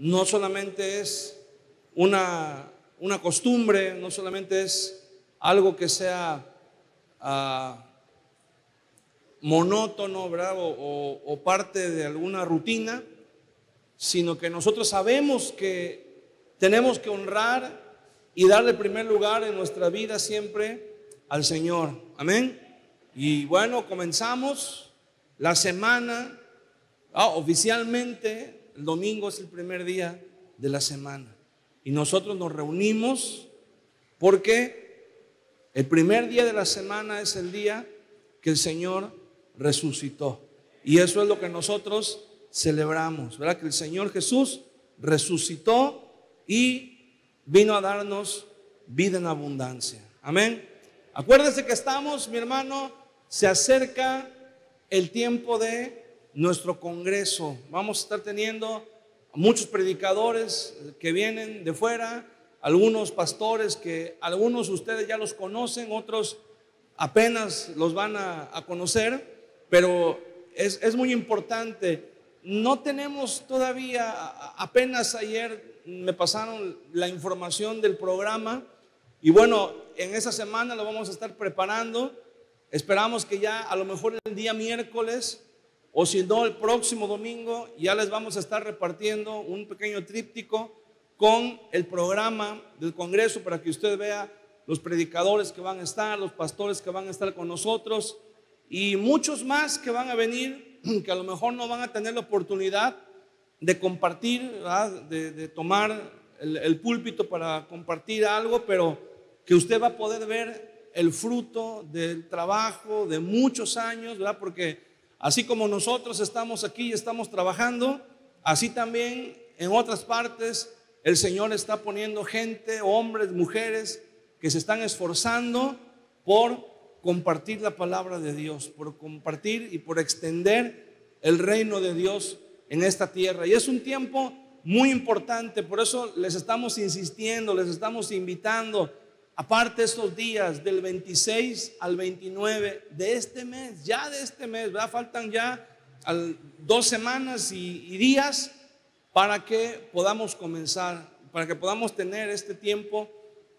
no solamente es una costumbre, no solamente es algo que sea monótono, ¿verdad? O parte de alguna rutina, sino que nosotros sabemos que tenemos que honrar y darle primer lugar en nuestra vida siempre al Señor. Amén. Y bueno, comenzamos la semana. Oficialmente el domingo es el primer día de la semana y nosotros nos reunimos porque el primer día de la semana es el día que el Señor resucitó, y eso es lo que nosotros celebramos, ¿verdad? Que el Señor Jesús resucitó y vino a darnos vida en abundancia. Amén. Acuérdese que estamos, mi hermano, se acerca el tiempo de nuestro congreso. Vamos a estar teniendo muchos predicadores que vienen de fuera, algunos pastores que algunos de ustedes ya los conocen, otros apenas los van a conocer, pero es muy importante. No tenemos todavía, apenas ayer me pasaron la información del programa y bueno, en esa semana lo vamos a estar preparando. Esperamos que ya a lo mejor el día miércoles o si no el próximo domingo ya les vamos a estar repartiendo un pequeño tríptico con el programa del Congreso para que usted vea los predicadores que van a estar, los pastores que van a estar con nosotros y muchos más que van a venir, que a lo mejor no van a tener la oportunidad de compartir, de tomar el púlpito para compartir algo, pero que usted va a poder ver el fruto del trabajo de muchos años, ¿verdad? Porque así como nosotros estamos aquí y estamos trabajando, así también en otras partes el Señor está poniendo gente, hombres, mujeres, que se están esforzando por compartir la palabra de Dios, por compartir y por extender el reino de Dios en esta tierra. Y es un tiempo muy importante, por eso les estamos insistiendo, les estamos invitando. Aparte estos días del 26 al 29 de este mes, ya de este mes, ¿verdad? Faltan ya 2 semanas y días para que podamos comenzar, para que podamos tener este tiempo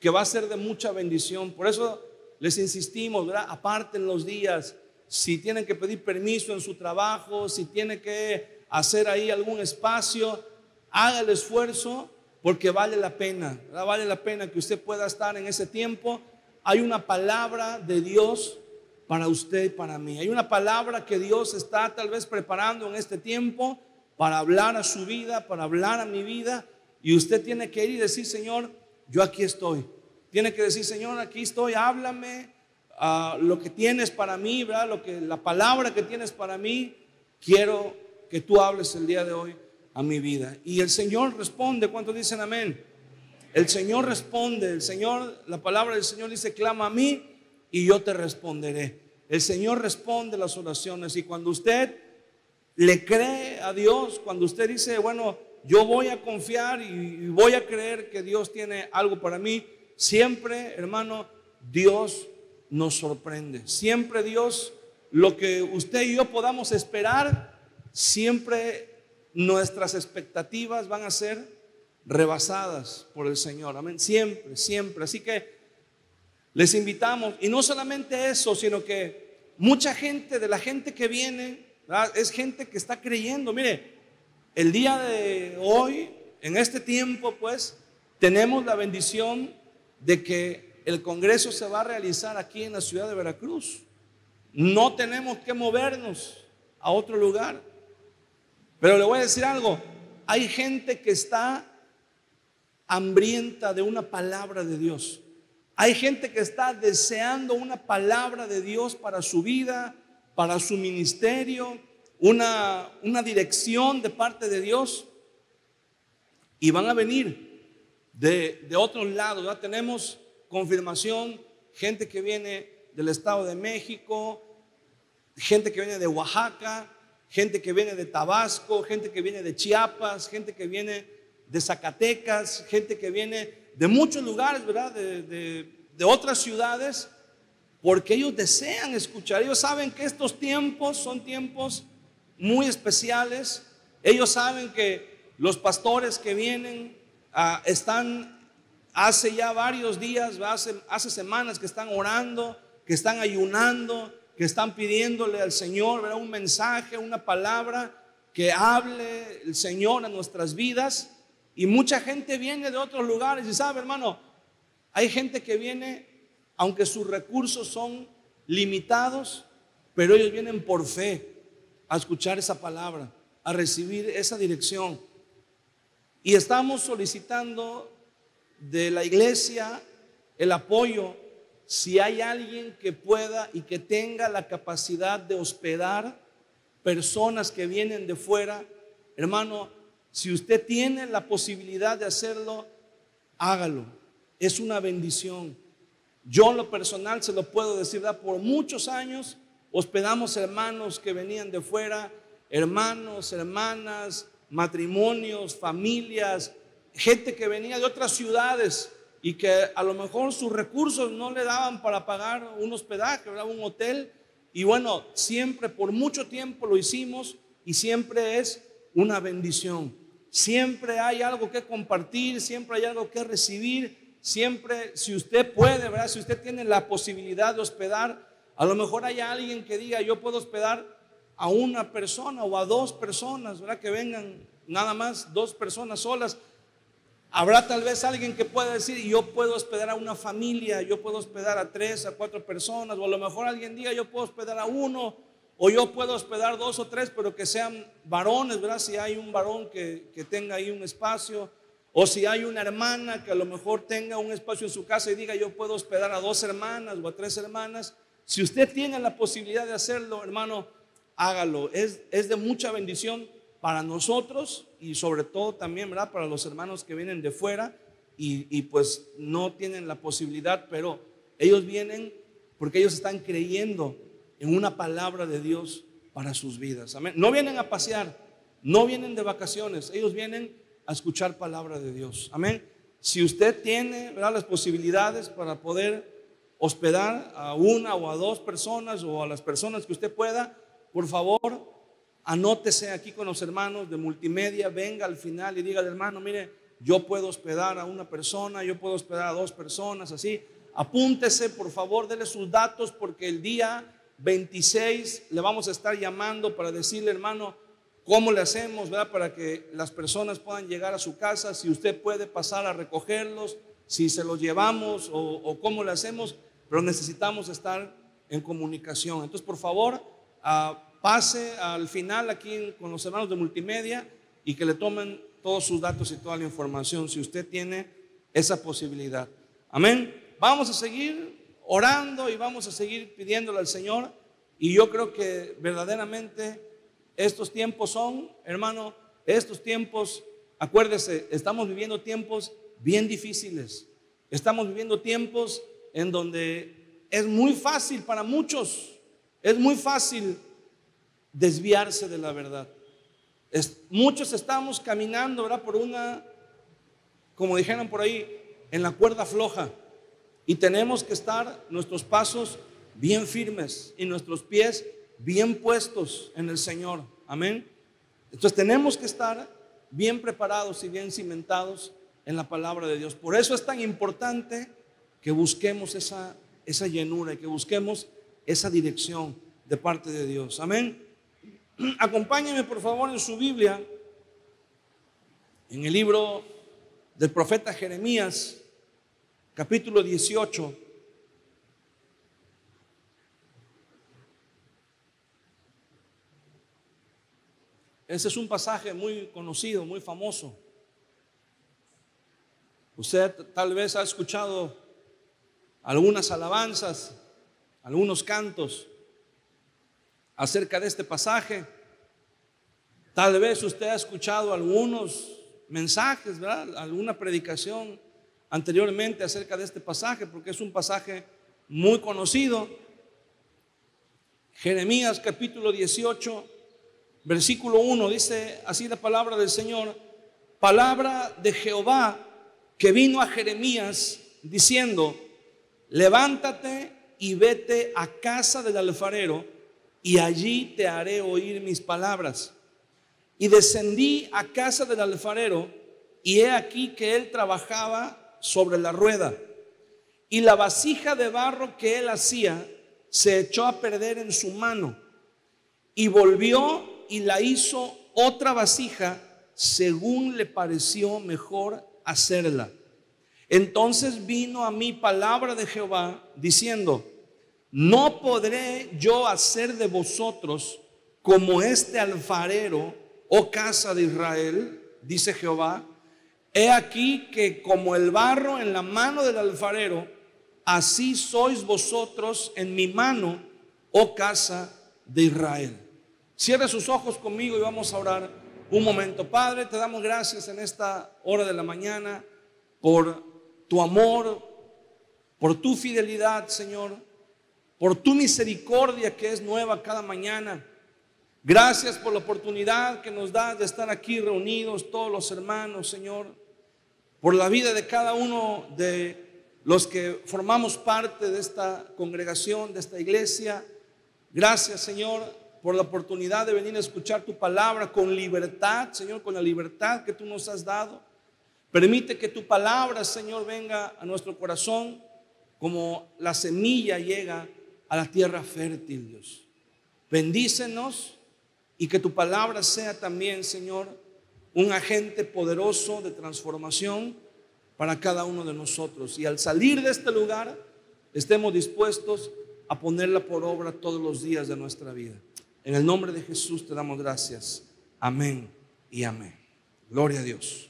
que va a ser de mucha bendición. Por eso les insistimos, ¿verdad? Aparten los días. Si tienen que pedir permiso en su trabajo, si tienen que hacer ahí algún espacio, haga el esfuerzo porque vale la pena, ¿verdad? Vale la pena que usted pueda estar en ese tiempo. Hay una palabra de Dios para usted y para mí. Hay una palabra que Dios está tal vez preparando en este tiempo para hablar a su vida, para hablar a mi vida. Y usted tiene que ir y decir: Señor, yo aquí estoy. Tiene que decir: Señor, aquí estoy, háblame lo que tienes para mí, ¿verdad? La palabra que tienes para mí, quiero que tú hables el día de hoy a mi vida. Y el Señor responde. ¿Cuántos dicen amén? El Señor responde. La palabra del Señor dice: clama a mí y yo te responderé. El Señor responde las oraciones. Y cuando usted le cree a Dios, cuando usted dice: bueno, yo voy a confiar y voy a creer que Dios tiene algo para mí, siempre, hermano, Dios nos sorprende. Siempre Dios, lo que usted y yo podamos esperar, siempre nuestras expectativas van a ser rebasadas por el Señor. Amén. Siempre, siempre. Así que les invitamos. Y no solamente eso, sino que mucha gente, de la gente que viene, ¿verdad? Es gente que está creyendo. Mire, el día de hoy, en este tiempo, pues, tenemos la bendición de que el Congreso se va a realizar aquí en la ciudad de Veracruz. No tenemos que movernos a otro lugar. Pero le voy a decir algo: hay gente que está hambrienta de una palabra de Dios. Hay gente que está deseando una palabra de Dios para su vida, para su ministerio, una dirección de parte de Dios. Y van a venir de otros lados, ¿verdad? Tenemos confirmación, gente que viene del Estado de México, gente que viene de Oaxaca, gente que viene de Tabasco, gente que viene de Chiapas, gente que viene de Zacatecas, gente que viene de muchos lugares, ¿verdad? De otras ciudades, porque ellos desean escuchar. Ellos saben que estos tiempos son tiempos muy especiales. Ellos saben que Los pastores que vienen están hace ya varios días, hace semanas que están orando, que están ayunando, que están pidiéndole al Señor, ¿verdad?, un mensaje, una palabra que hable el Señor a nuestras vidas. Y mucha gente viene de otros lugares y sabe, hermano, hay gente que viene, aunque sus recursos son limitados, pero ellos vienen por fe a escuchar esa palabra, a recibir esa dirección. Y estamos solicitando de la iglesia el apoyo. Si hay alguien que pueda y que tenga la capacidad de hospedar personas que vienen de fuera, hermano, si usted tiene la posibilidad de hacerlo, hágalo. Es una bendición. Yo en lo personal se lo puedo decir, ¿verdad? Por muchos años hospedamos hermanos que venían de fuera, hermanos, hermanas, matrimonios, familias, gente que venía de otras ciudades y que a lo mejor sus recursos no le daban para pagar un hospedaje, ¿verdad?, un hotel. Y bueno, siempre por mucho tiempo lo hicimos y siempre es una bendición. Siempre hay algo que compartir, siempre hay algo que recibir. Siempre, si usted puede, ¿verdad?, si usted tiene la posibilidad de hospedar, a lo mejor hay alguien que diga: yo puedo hospedar a una persona o a dos personas, ¿verdad?, que vengan nada más 2 personas solas. Habrá tal vez alguien que pueda decir: yo puedo hospedar a una familia, yo puedo hospedar a 3, a 4 personas. O a lo mejor alguien diga: yo puedo hospedar a 1, o yo puedo hospedar 2 o 3, pero que sean varones, ¿verdad? Si hay un varón que tenga ahí un espacio, o si hay una hermana que a lo mejor tenga un espacio en su casa y diga: yo puedo hospedar a 2 hermanas o a 3 hermanas. Si usted tiene la posibilidad de hacerlo, hermano, hágalo. Es de mucha bendición para nosotros y sobre todo también, ¿verdad?, para los hermanos que vienen de fuera y pues no tienen la posibilidad, pero ellos vienen porque ellos están creyendo en una palabra de Dios para sus vidas. Amén. No vienen a pasear, no vienen de vacaciones, ellos vienen a escuchar palabra de Dios. Amén. Si usted tiene, ¿verdad?, las posibilidades para poder hospedar a 1 o a 2 personas o a las personas que usted pueda, por favor, anótese aquí con los hermanos de multimedia, venga al final y diga: hermano, mire, yo puedo hospedar a 1 persona, yo puedo hospedar a 2 personas, así. Apúntese, por favor, dele sus datos, porque el día 26 le vamos a estar llamando para decirle: hermano, ¿cómo le hacemos, verdad?, para que las personas puedan llegar a su casa? Si usted puede pasar a recogerlos, si se los llevamos o cómo le hacemos, pero necesitamos estar en comunicación. Entonces, por favor, pase al final aquí con los hermanos de multimedia y que le tomen todos sus datos y toda la información, si usted tiene esa posibilidad. Amén. Vamos a seguir orando y vamos a seguir pidiéndole al Señor. Y yo creo que verdaderamente estos tiempos son, hermano, estos tiempos, acuérdese, estamos viviendo tiempos bien difíciles. Estamos viviendo tiempos en donde es muy fácil para muchos, es muy fácil desviarse de la verdad. Muchos estamos caminando, ¿verdad?, por una, como dijeron por ahí, en la cuerda floja, y tenemos que estar nuestros pasos bien firmes y nuestros pies bien puestos en el Señor. Amén. Entonces tenemos que estar bien preparados y bien cimentados en la palabra de Dios. Por eso es tan importante que busquemos esa llenura y que busquemos esa dirección de parte de Dios. Amén. Acompáñenme por favor en su Biblia, en el libro del profeta Jeremías, capítulo 18. Ese es un pasaje muy conocido, muy famoso. Usted tal vez ha escuchado algunas alabanzas, algunos cantos acerca de este pasaje. Tal vez usted ha escuchado algunos mensajes, ¿verdad?, alguna predicación anteriormente acerca de este pasaje, porque es un pasaje muy conocido. Jeremías capítulo 18, versículo 1, dice así la palabra del Señor: palabra de Jehová que vino a Jeremías diciendo: levántate y vete a casa del alfarero, y allí te haré oír mis palabras. Y descendí a casa del alfarero, y he aquí que él trabajaba sobre la rueda, y la vasija de barro que él hacía se echó a perder en su mano, y volvió y la hizo otra vasija según le pareció mejor hacerla. Entonces vino a mí palabra de Jehová diciendo: no podré yo hacer de vosotros como este alfarero, oh casa de Israel, dice Jehová. He aquí que como el barro en la mano del alfarero, así sois vosotros en mi mano, oh casa de Israel. Cierre sus ojos conmigo y vamos a orar un momento. Padre, te damos gracias en esta hora de la mañana por tu amor, por tu fidelidad, Señor, por tu misericordia que es nueva cada mañana. Gracias por la oportunidad que nos das de estar aquí reunidos todos los hermanos, Señor, por la vida de cada uno de los que formamos parte de esta congregación, de esta iglesia. Gracias, Señor, por la oportunidad de venir a escuchar tu palabra con libertad, Señor, con la libertad que tú nos has dado. Permite que tu palabra, Señor, venga a nuestro corazón como la semilla llega a la tierra fértil, Dios. Bendícenos y que tu palabra sea también, Señor, un agente poderoso de transformación para cada uno de nosotros. Y al salir de este lugar, estemos dispuestos a ponerla por obra todos los días de nuestra vida. En el nombre de Jesús te damos gracias. Amén y amén. Gloria a Dios.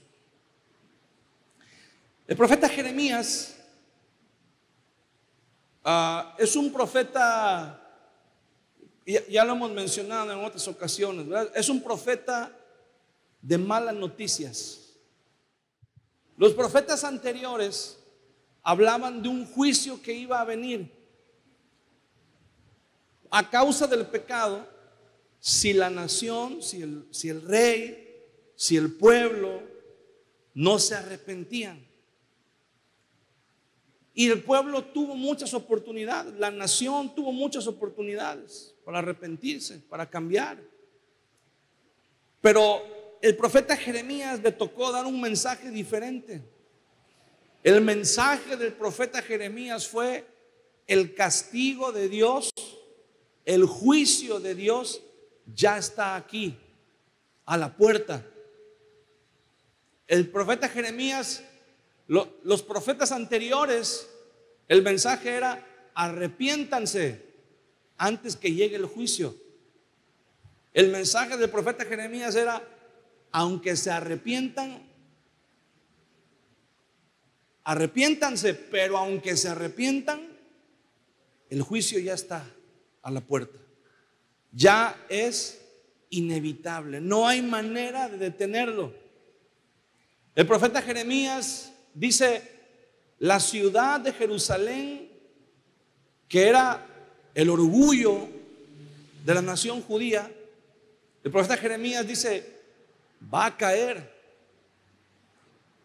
El profeta Jeremías es un profeta, ya lo hemos mencionado en otras ocasiones, ¿verdad? Es un profeta de malas noticias. Los profetas anteriores hablaban de un juicio que iba a venir a causa del pecado. Si la nación, si el rey, si el pueblo no se arrepentían. Y el pueblo tuvo muchas oportunidades, la nación tuvo muchas oportunidades para arrepentirse, para cambiar. Pero el profeta Jeremías le tocó dar un mensaje diferente. El mensaje del profeta Jeremías fue el castigo de Dios, el juicio de Dios ya está aquí, a la puerta. El profeta Jeremías, los profetas anteriores, el mensaje era: arrepiéntanse antes que llegue el juicio. El mensaje del profeta Jeremías era: aunque se arrepientan, arrepiéntanse, pero aunque se arrepientan, el juicio ya está a la puerta. Ya es inevitable, no hay manera de detenerlo. El profeta Jeremías dice: la ciudad de Jerusalén, que era el orgullo de la nación judía, el profeta Jeremías dice: va a caer.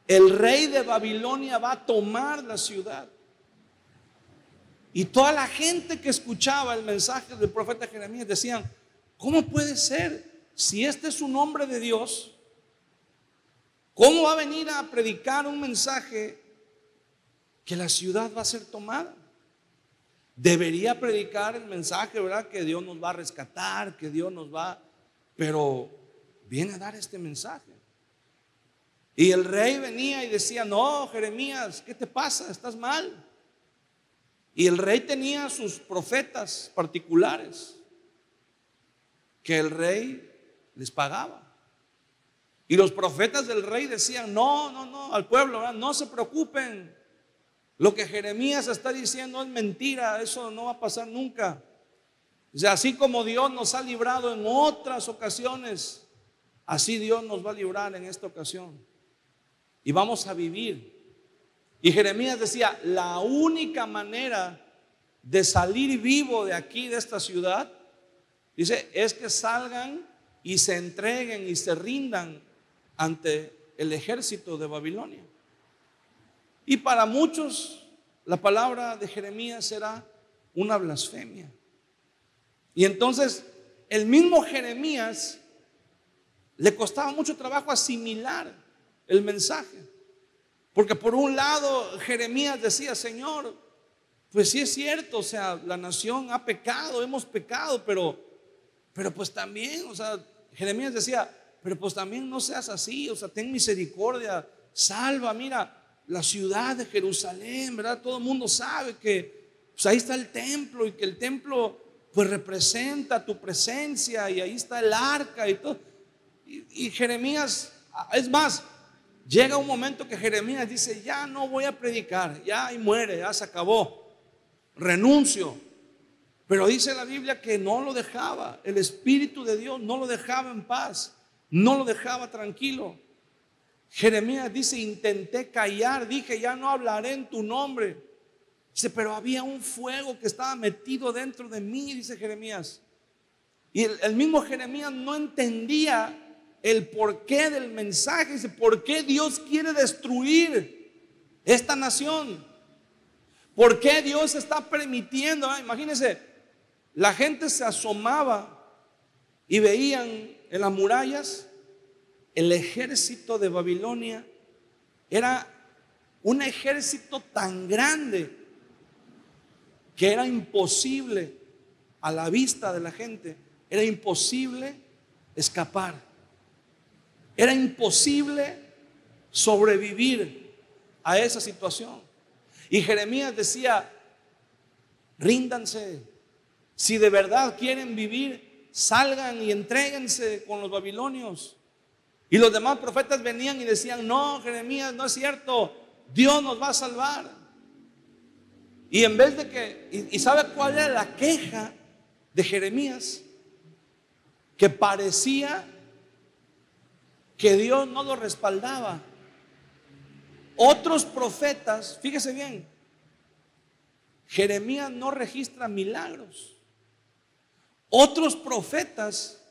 El rey de Babilonia va a tomar la ciudad. Y toda la gente que escuchaba el mensaje del profeta Jeremías decían: ¿cómo puede ser? Si este es un hombre de Dios, ¿cómo va a venir a predicar un mensaje que la ciudad va a ser tomada? Debería predicar el mensaje, ¿verdad? Que Dios nos va a rescatar, que Dios nos va... Pero viene a dar este mensaje. Y el rey venía y decía: no, Jeremías, ¿qué te pasa? Estás mal. Y el rey tenía sus profetas particulares que el rey les pagaba. Y los profetas del rey decían: no, al pueblo, ¿verdad? No se preocupen. Lo que Jeremías está diciendo es mentira, eso no va a pasar nunca. O sea, así como Dios nos ha librado en otras ocasiones, así Dios nos va a librar en esta ocasión. Y vamos a vivir. Y Jeremías decía: la única manera de salir vivo de aquí, de esta ciudad, dice, es que salgan y se entreguen y se rindan ante el ejército de Babilonia. Y para muchos la palabra de Jeremías era una blasfemia. Y entonces el mismo Jeremías le costaba mucho trabajo asimilar el mensaje. Porque por un lado Jeremías decía, Señor, pues sí es cierto, o sea, la nación ha pecado, hemos pecado, pero pues también, o sea, Jeremías decía, pero pues también no seas así, o sea, ten misericordia, salva, mira, la ciudad de Jerusalén, ¿verdad? Todo el mundo sabe que pues ahí está el templo y que el templo pues representa tu presencia y ahí está el arca y todo. Y Jeremías, es más, llega un momento que Jeremías dice, ya no voy a predicar, ya ahí muere, ya se acabó, renuncio. Pero dice la Biblia que no lo dejaba, el Espíritu de Dios no lo dejaba en paz, no lo dejaba tranquilo. Jeremías dice, intenté callar, dije, ya no hablaré en tu nombre. Dice, pero había un fuego que estaba metido dentro de mí, dice Jeremías. Y el mismo Jeremías no entendía el porqué del mensaje. Dice, ¿por qué Dios quiere destruir esta nación? ¿Por qué Dios está permitiendo? Imagínense, la gente se asomaba y veían en las murallas el ejército de Babilonia. Era un ejército tan grande que era imposible a la vista de la gente, era imposible escapar, era imposible sobrevivir a esa situación. Y Jeremías decía, ríndanse, si de verdad quieren vivir, salgan y entréguense con los babilonios. Y los demás profetas venían y decían, no, Jeremías, no es cierto, Dios nos va a salvar. Y en vez de que, y ¿sabe cuál era la queja de Jeremías? Que parecía que Dios no lo respaldaba. Otros profetas, fíjese bien, Jeremías no registra milagros. Otros profetas,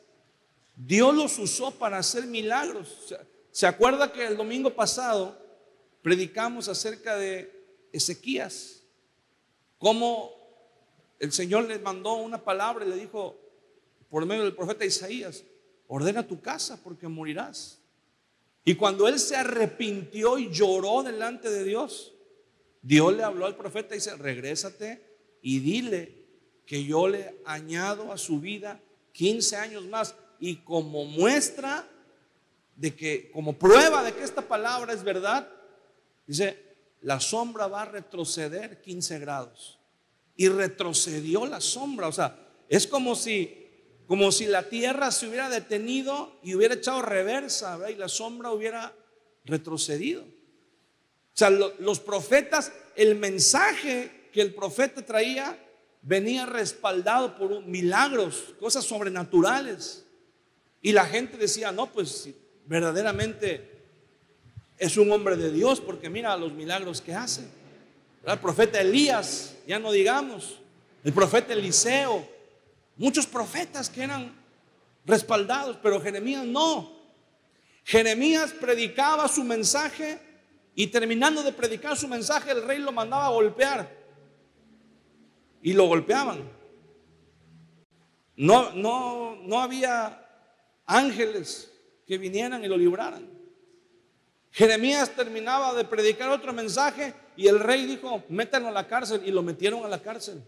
Dios los usó para hacer milagros. ¿Se acuerda que el domingo pasado predicamos acerca de Ezequías? Cómo el Señor le mandó una palabra y le dijo por medio del profeta Isaías, ordena tu casa porque morirás. Y cuando él se arrepintió y lloró delante de Dios, Dios le habló al profeta y dice, regrésate y dile que yo le añado a su vida 15 años más. Y como muestra de que, como prueba de que esta palabra es verdad, dice, la sombra va a retroceder 15 grados. Y retrocedió la sombra. O sea, es como si la tierra se hubiera detenido y hubiera echado reversa, ¿verdad? Y la sombra hubiera retrocedido. O sea, los profetas, el mensaje que el profeta traía venía respaldado por milagros, cosas sobrenaturales. Y la gente decía, no, pues verdaderamente es un hombre de Dios, porque mira los milagros que hace. El profeta Elías, ya no digamos, el profeta Eliseo, muchos profetas que eran respaldados, pero Jeremías no. Jeremías predicaba su mensaje y terminando de predicar su mensaje, el rey lo mandaba a golpear y lo golpeaban. No había ángeles que vinieran y lo libraran. Jeremías terminaba de predicar otro mensaje y el rey dijo, métanlo a la cárcel, y lo metieron a la cárcel.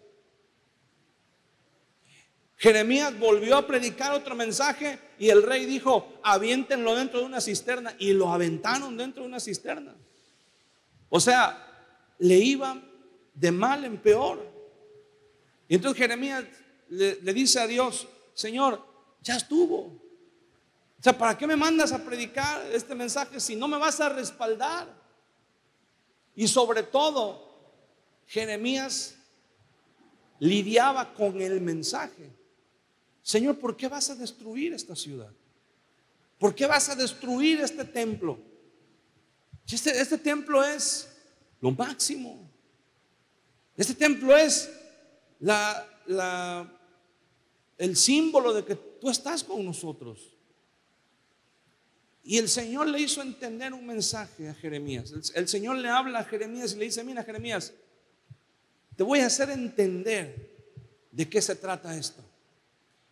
Jeremías volvió a predicar otro mensaje y el rey dijo, aviéntenlo dentro de una cisterna, y lo aventaron dentro de una cisterna. O sea, le iba de mal en peor. Y entonces Jeremías le dice a Dios, Señor, ya estuvo. O sea, ¿para qué me mandas a predicar este mensaje si no me vas a respaldar? Y sobre todo, Jeremías lidiaba con el mensaje. Señor, ¿por qué vas a destruir esta ciudad? ¿Por qué vas a destruir este templo? Este templo es lo máximo. Este templo es el símbolo de que tú estás con nosotros. Y el Señor le hizo entender un mensaje a Jeremías. El Señor le habla a Jeremías y le dice, mira Jeremías, te voy a hacer entender de qué se trata esto.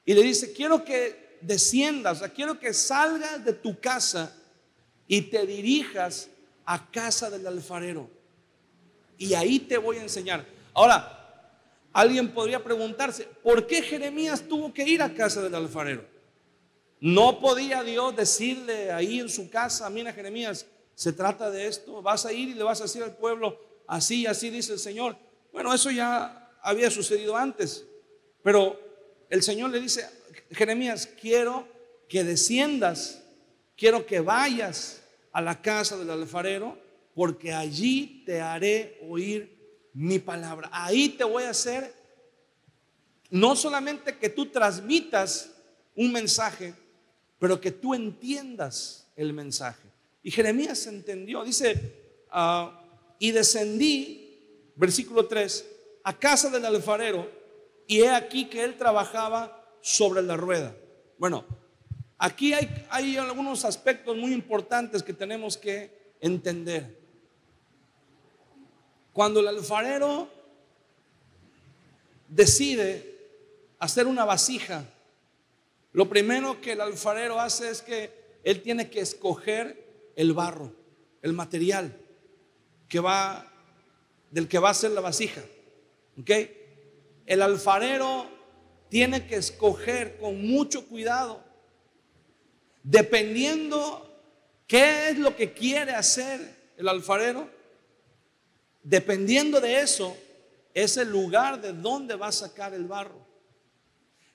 Y le dice, quiero que desciendas, o sea, quiero que salgas de tu casa y te dirijas a casa del alfarero. Y ahí te voy a enseñar. Ahora, alguien podría preguntarse, ¿por qué Jeremías tuvo que ir a casa del alfarero? ¿No podía Dios decirle ahí en su casa, mira Jeremías, se trata de esto, vas a ir y le vas a decir al pueblo, así y así dice el Señor? Bueno, eso ya había sucedido antes, pero el Señor le dice, Jeremías, quiero que desciendas, quiero que vayas a la casa del alfarero, porque allí te haré oír mi palabra. Ahí te voy a hacer, no solamente que tú transmitas un mensaje, pero que tú entiendas el mensaje. Y Jeremías entendió, dice, y descendí, versículo 3, a casa del alfarero, y he aquí que él trabajaba sobre la rueda. Bueno, aquí hay algunos aspectos muy importantes que tenemos que entender. Cuando el alfarero decide hacer una vasija, lo primero que el alfarero hace es que él tiene que escoger el barro, el material del que va a hacer la vasija. ¿Ok? El alfarero tiene que escoger con mucho cuidado, dependiendo qué es lo que quiere hacer el alfarero. Dependiendo de eso, es el lugar de donde va a sacar el barro.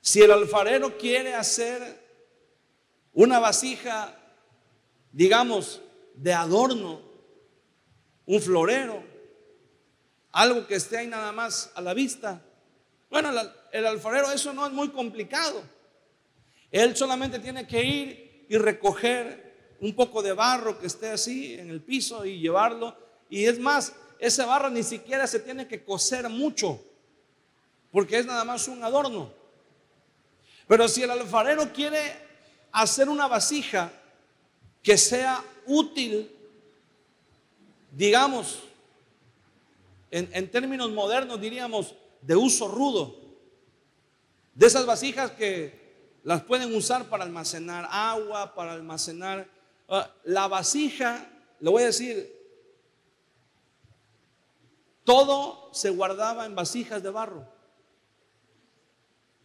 Si el alfarero quiere hacer una vasija, digamos, de adorno, un florero, algo que esté ahí nada más a la vista, bueno, el alfarero, eso no es muy complicado. Él solamente tiene que ir y recoger un poco de barro que esté así en el piso y llevarlo. Y es más, ese barro ni siquiera se tiene que cocer mucho, porque es nada más un adorno. Pero si el alfarero quiere hacer una vasija que sea útil, digamos, en términos modernos diríamos de uso rudo, de esas vasijas que las pueden usar para almacenar agua, para almacenar la vasija, le voy a decir, todo se guardaba en vasijas de barro.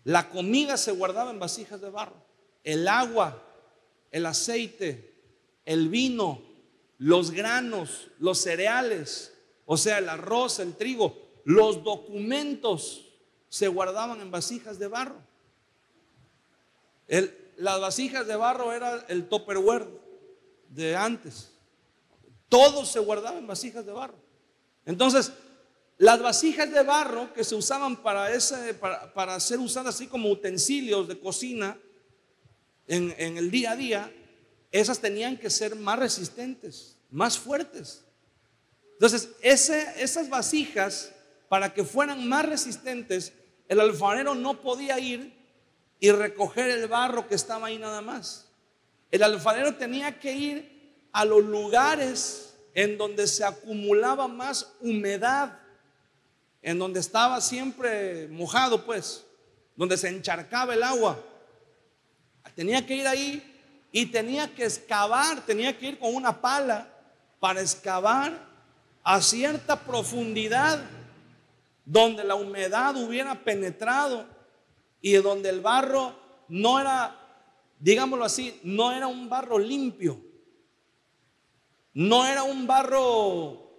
La comida se guardaba en vasijas de barro. El agua, el aceite, el vino, los granos, los cereales, o sea, el arroz, el trigo, los documentos se guardaban en vasijas de barro. Las vasijas de barro era el Tupperware de antes. Todo se guardaba en vasijas de barro. Entonces, las vasijas de barro que se usaban para ser usadas así como utensilios de cocina en el día a día, esas tenían que ser más resistentes, más fuertes. Entonces, esas vasijas, para que fueran más resistentes, el alfarero no podía ir y recoger el barro que estaba ahí nada más. El alfarero tenía que ir a los lugares en donde se acumulaba más humedad, en donde estaba siempre mojado, pues, donde se encharcaba el agua. Tenía que ir ahí y tenía que excavar, tenía que ir con una pala para excavar a cierta profundidad donde la humedad hubiera penetrado y donde el barro no era, digámoslo así, no era un barro limpio, no era un barro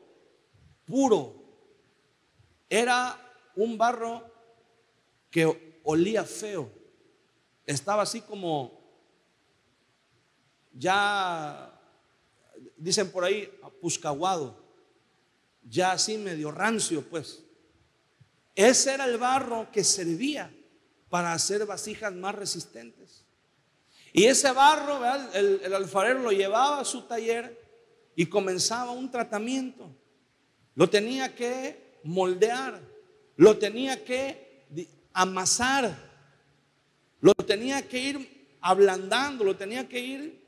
puro, era un barro que olía feo, estaba así como, ya dicen por ahí, apuscaguado, ya así medio rancio, pues. Ese era el barro que servía para hacer vasijas más resistentes. Y ese barro, ¿verdad? El alfarero lo llevaba a su taller y comenzaba un tratamiento. Lo tenía que moldear, lo tenía que amasar, lo tenía que ir ablandando, lo tenía que ir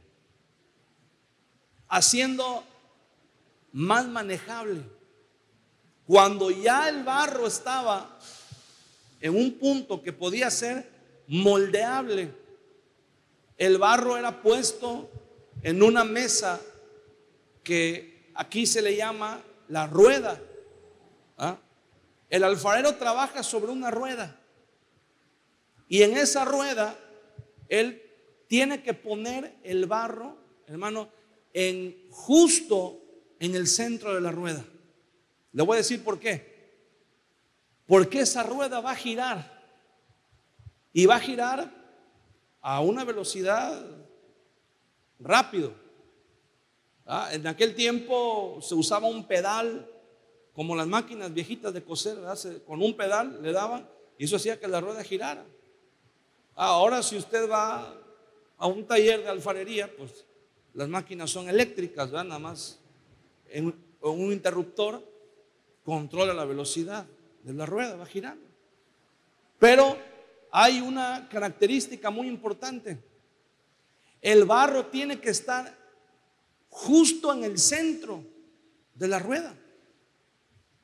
haciendo más manejable. Cuando ya el barro estaba en un punto que podía ser moldeable, el barro era puesto en una mesa que aquí se le llama la rueda. ¿Ah? El alfarero trabaja sobre una rueda y en esa rueda él tiene que poner el barro, hermano, justo en el centro de la rueda. Le voy a decir por qué. Porque esa rueda va a girar y va a girar a una velocidad rápido. En aquel tiempo se usaba un pedal, como las máquinas viejitas de coser, con un pedal le daban y eso hacía que la rueda girara. Ahora si usted va a un taller de alfarería, pues las máquinas son eléctricas, ¿verdad? Nada más en un interruptor controla la velocidad de la rueda, va girando. Pero hay una característica muy importante. El barro tiene que estar justo en el centro de la rueda,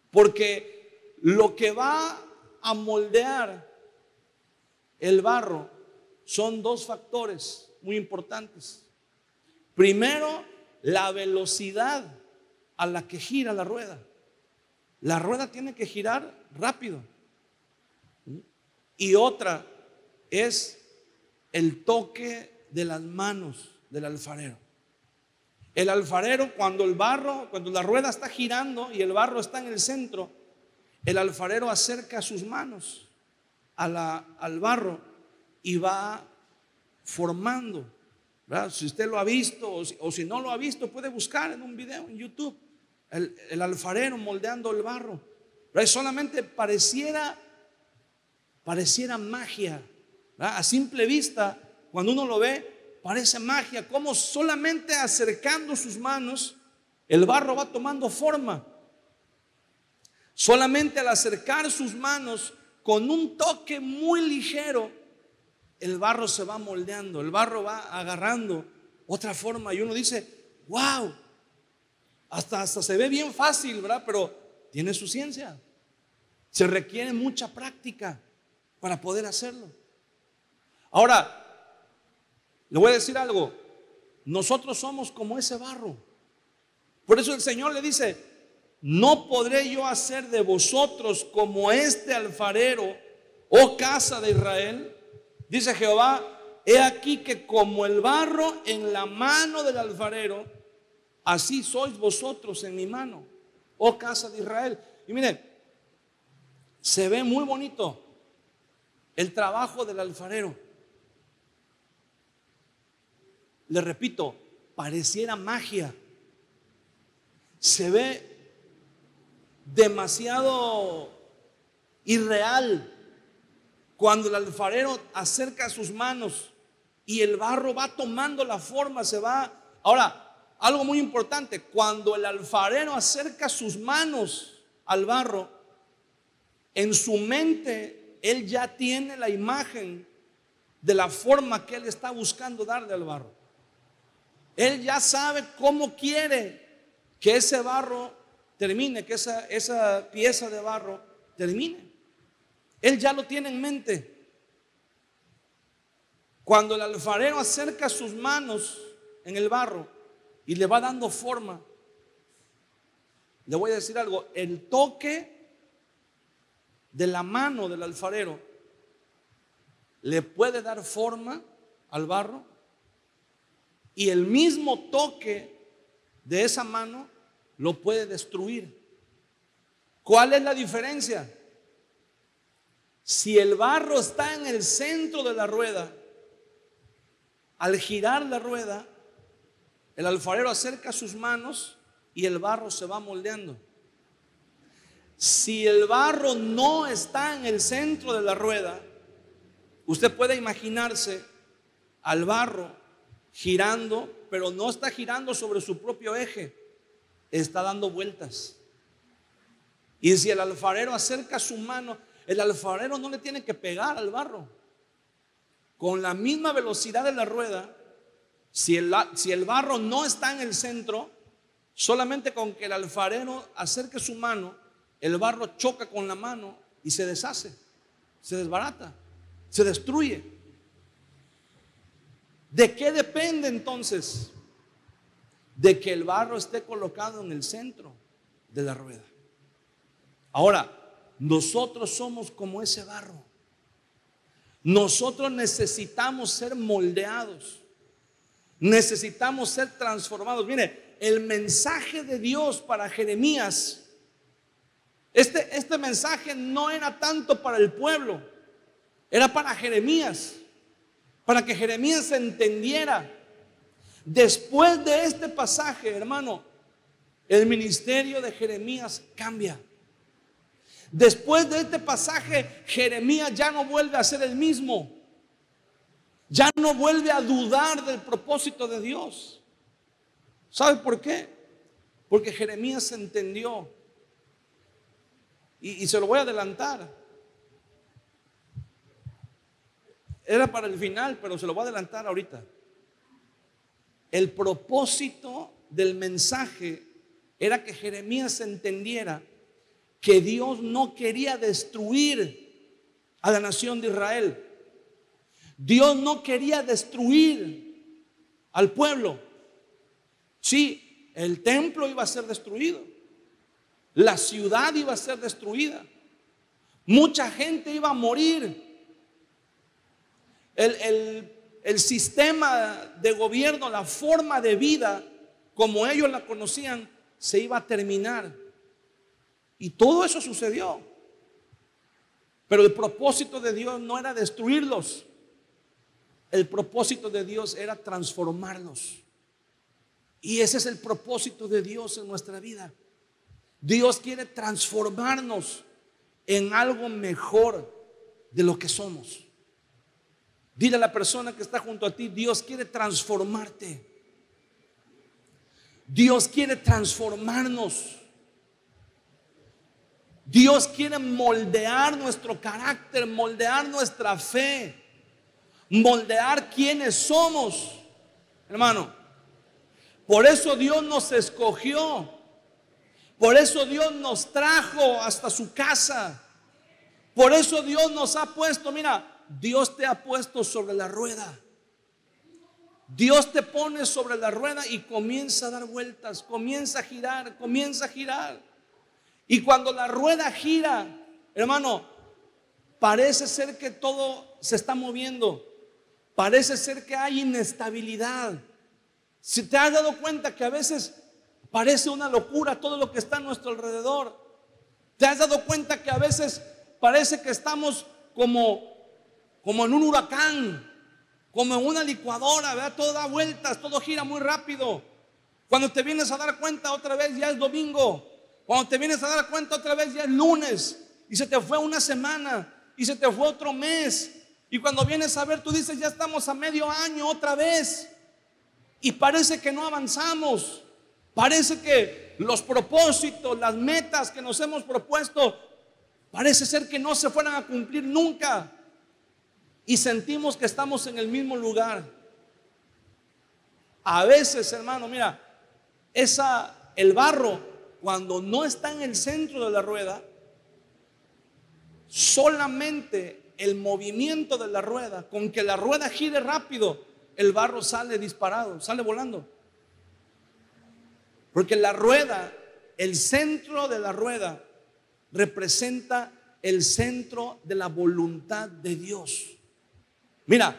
porque lo que va a moldear el barro son dos factores muy importantes. Primero, la velocidad a la que gira la rueda. La rueda tiene que girar rápido. Y otra es el toque de las manos del alfarero. El alfarero, cuando la rueda está girando y el barro está en el centro, el alfarero acerca sus manos al barro y va formando, ¿verdad? Si usted lo ha visto o si no lo ha visto, puede buscar en un video en YouTube el alfarero moldeando el barro. Pero solamente pareciera magia, ¿verdad? A simple vista, cuando uno lo ve, parece magia, como solamente acercando sus manos el barro va tomando forma. Solamente al acercar sus manos con un toque muy ligero, el barro se va moldeando, el barro va agarrando otra forma y uno dice, wow, hasta se ve bien fácil, ¿verdad? Pero tiene su ciencia. Se requiere mucha práctica para poder hacerlo. Ahora, le voy a decir algo. Nosotros somos como ese barro. Por eso el Señor le dice, no podré yo hacer de vosotros como este alfarero, oh casa de Israel. Dice Jehová, he aquí que como el barro en la mano del alfarero, así sois vosotros en mi mano, oh casa de Israel. Y miren, se ve muy bonito el trabajo del alfarero. Le repito, pareciera magia. Se ve demasiado irreal cuando el alfarero acerca sus manos y el barro va tomando la forma, se va. Ahora, algo muy importante, cuando el alfarero acerca sus manos al barro, en su mente él ya tiene la imagen de la forma que él está buscando darle al barro. Él ya sabe cómo quiere que ese barro termine, que esa pieza de barro termine. Él ya lo tiene en mente. Cuando el alfarero acerca sus manos en el barro y le va dando forma, le voy a decir algo, el toque de la mano del alfarero le puede dar forma al barro y el mismo toque de esa mano lo puede destruir. ¿Cuál es la diferencia? Si el barro está en el centro de la rueda, al girar la rueda, el alfarero acerca sus manos y el barro se va moldeando. Si el barro no está en el centro de la rueda, usted puede imaginarse al barro girando, pero no está girando sobre su propio eje, está dando vueltas. Y si el alfarero acerca su mano, el alfarero no le tiene que pegar al barro. Con la misma velocidad de la rueda, si el barro no está en el centro, solamente con que el alfarero acerque su mano, el barro choca con la mano y se deshace, se desbarata, se destruye. ¿De qué depende entonces? De que el barro esté colocado en el centro de la rueda. Ahora, nosotros somos como ese barro. Nosotros necesitamos ser moldeados. Necesitamos ser transformados. Mire, el mensaje de Dios para Jeremías, este mensaje no era tanto para el pueblo, era para Jeremías, para que Jeremías entendiera. Después de este pasaje, hermano, el ministerio de Jeremías cambia. Después de este pasaje, Jeremías ya no vuelve a ser el mismo. Ya no vuelve a dudar del propósito de Dios. ¿Sabe por qué? Porque Jeremías entendió. Y se lo voy a adelantar. Era para el final, pero se lo voy a adelantar ahorita. El propósito del mensaje era que Jeremías entendiera que Dios no quería destruir a la nación de Israel. Dios no quería destruir al pueblo. Sí, el templo iba a ser destruido, la ciudad iba a ser destruida, mucha gente iba a morir, el sistema de gobierno, la forma de vida como ellos la conocían, se iba a terminar. Y todo eso sucedió. Pero el propósito de Dios no era destruirlos. El propósito de Dios era transformarlos. Y ese es el propósito de Dios en nuestra vida. Dios quiere transformarnos en algo mejor de lo que somos. Dile a la persona que está junto a ti: Dios quiere transformarte. Dios quiere transformarnos. Dios quiere moldear nuestro carácter, moldear nuestra fe, moldear quiénes somos, hermano. Por eso Dios nos escogió. Por eso Dios nos trajo hasta su casa. Por eso Dios nos ha puesto, mira, Dios te ha puesto sobre la rueda. Dios te pone sobre la rueda y comienza a dar vueltas, comienza a girar, comienza a girar. Y cuando la rueda gira, hermano, parece ser que todo se está moviendo. Parece ser que hay inestabilidad. Si te has dado cuenta que a veces parece una locura todo lo que está a nuestro alrededor. Te has dado cuenta que a veces parece que estamos como en un huracán, como en una licuadora, ¿verdad? Todo da vueltas, todo gira muy rápido. Cuando te vienes a dar cuenta, otra vez ya es domingo. Cuando te vienes a dar cuenta, otra vez ya es lunes. Y se te fue una semana, y se te fue otro mes. Y cuando vienes a ver, tú dices: ya estamos a medio año otra vez. Y parece que no avanzamos. Parece que los propósitos, las metas que nos hemos propuesto, parece ser que no se fueran a cumplir nunca. Y sentimos que estamos en el mismo lugar. A veces, hermano, mira, el barro, cuando no está en el centro de la rueda, solamente el movimiento de la rueda, con que la rueda gire rápido, el barro sale disparado, sale volando. Porque la rueda, el centro de la rueda, representa el centro de la voluntad de Dios. Mira,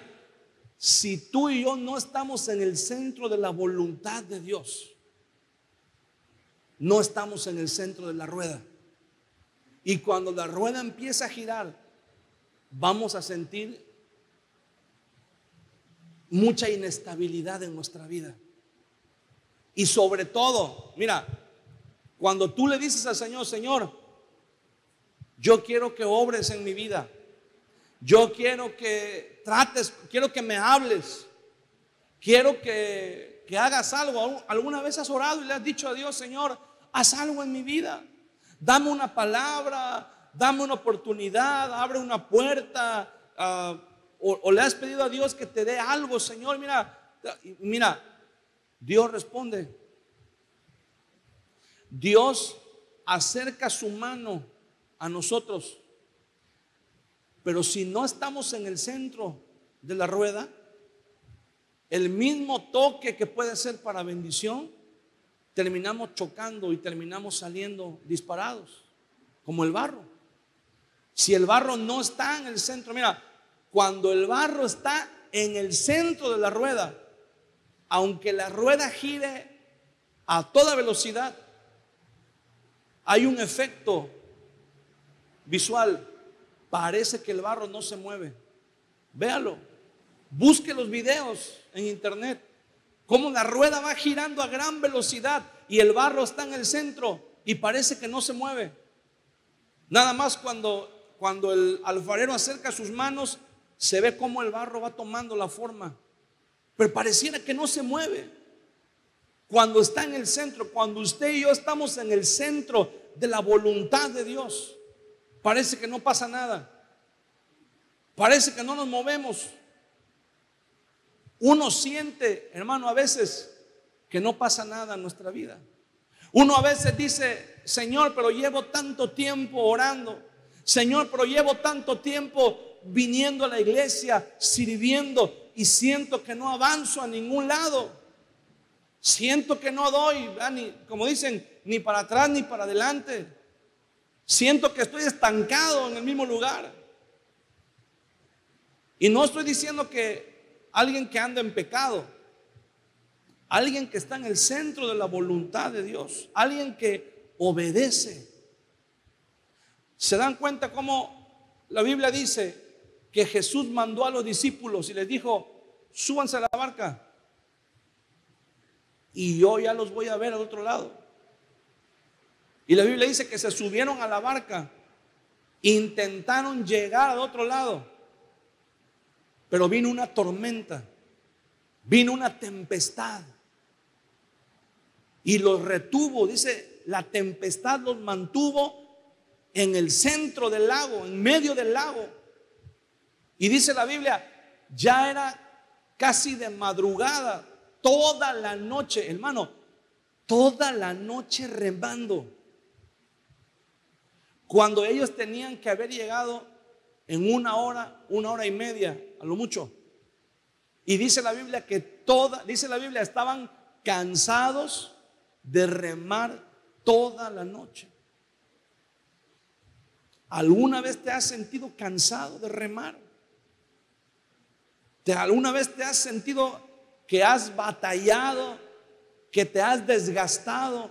si tú y yo no estamos en el centro de la voluntad de Dios, no estamos en el centro de la rueda. Y cuando la rueda empieza a girar, vamos a sentir mucha inestabilidad en nuestra vida. Y sobre todo, mira, cuando tú le dices al Señor: Señor, yo quiero que obres en mi vida, yo quiero que trates, quiero que me hables, quiero que hagas algo. ¿Alguna vez has orado y le has dicho a Dios: Señor, haz algo en mi vida? Dame una palabra, dame una oportunidad, abre una puerta, o le has pedido a Dios que te dé algo. Señor, mira, Dios responde. Dios acerca su mano a nosotros. Pero si no estamos en el centro de la rueda, el mismo toque que puede ser para bendición, terminamos chocando y terminamos saliendo disparados, como el barro. Si el barro no está en el centro, mira, cuando el barro está en el centro de la rueda, aunque la rueda gire a toda velocidad, hay un efecto visual. Parece que el barro no se mueve. Véalo, busque los videos en internet, cómo la rueda va girando a gran velocidad y el barro está en el centro y parece que no se mueve. Nada más cuando el alfarero acerca sus manos, se ve cómo el barro va tomando la forma, pero pareciera que no se mueve. Cuando está en el centro, cuando usted y yo estamos en el centro de la voluntad de Dios, parece que no pasa nada, parece que no nos movemos. Uno siente, hermano, a veces que no pasa nada en nuestra vida. Uno a veces dice: Señor, pero llevo tanto tiempo orando. Señor, pero llevo tanto tiempo viniendo a la iglesia, sirviendo, y siento que no avanzo a ningún lado. Siento que no doy, como dicen, ni para atrás ni para adelante. Siento que estoy estancado en el mismo lugar. Y no estoy diciendo que alguien que anda en pecado, alguien que está en el centro de la voluntad de Dios, alguien que obedece. ¿Se dan cuenta cómo la Biblia dice que Jesús mandó a los discípulos y les dijo: súbanse a la barca y yo ya los voy a ver al otro lado? Y la Biblia dice que se subieron a la barca, intentaron llegar al otro lado, pero vino una tormenta, vino una tempestad y los retuvo. Dice, la tempestad los mantuvo en el centro del lago, en medio del lago. Y dice la Biblia, ya era casi de madrugada, toda la noche, hermano, toda la noche remando, cuando ellos tenían que haber llegado en una hora y media, a lo mucho. Y dice la Biblia que estaban cansados de remar toda la noche. ¿Alguna vez te has sentido cansado de remar? ¿Alguna vez te has sentido que has batallado, que te has desgastado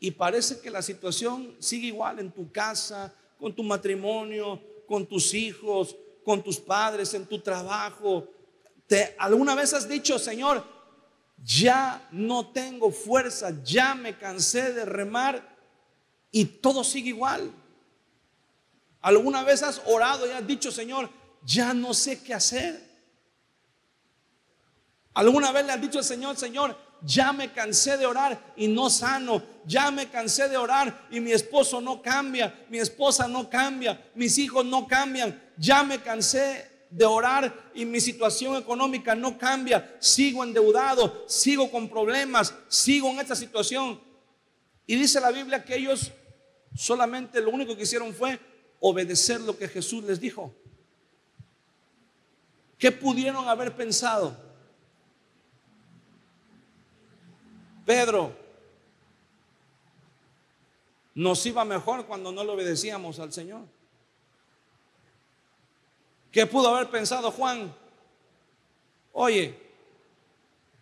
y parece que la situación sigue igual en tu casa, con tu matrimonio, con tus hijos, con tus padres, en tu trabajo? ¿Alguna vez has dicho: Señor, ya no tengo fuerza, ya me cansé de remar, y todo sigue igual? ¿Alguna vez has orado y has dicho: Señor, ya no sé qué hacer? ¿Alguna vez le has dicho al Señor: Señor, ya me cansé de orar y no sano, ya me cansé de orar y mi esposo no cambia, mi esposa no cambia, mis hijos no cambian, ya me cansé de orar y mi situación económica no cambia, sigo endeudado, sigo con problemas, sigo en esta situación? Y dice la Biblia que ellos solamente lo único que hicieron fue obedecer lo que Jesús les dijo. ¿Qué pudieron haber pensado? Pedro, nos iba mejor cuando no le obedecíamos al Señor. ¿Qué pudo haber pensado Juan? Oye,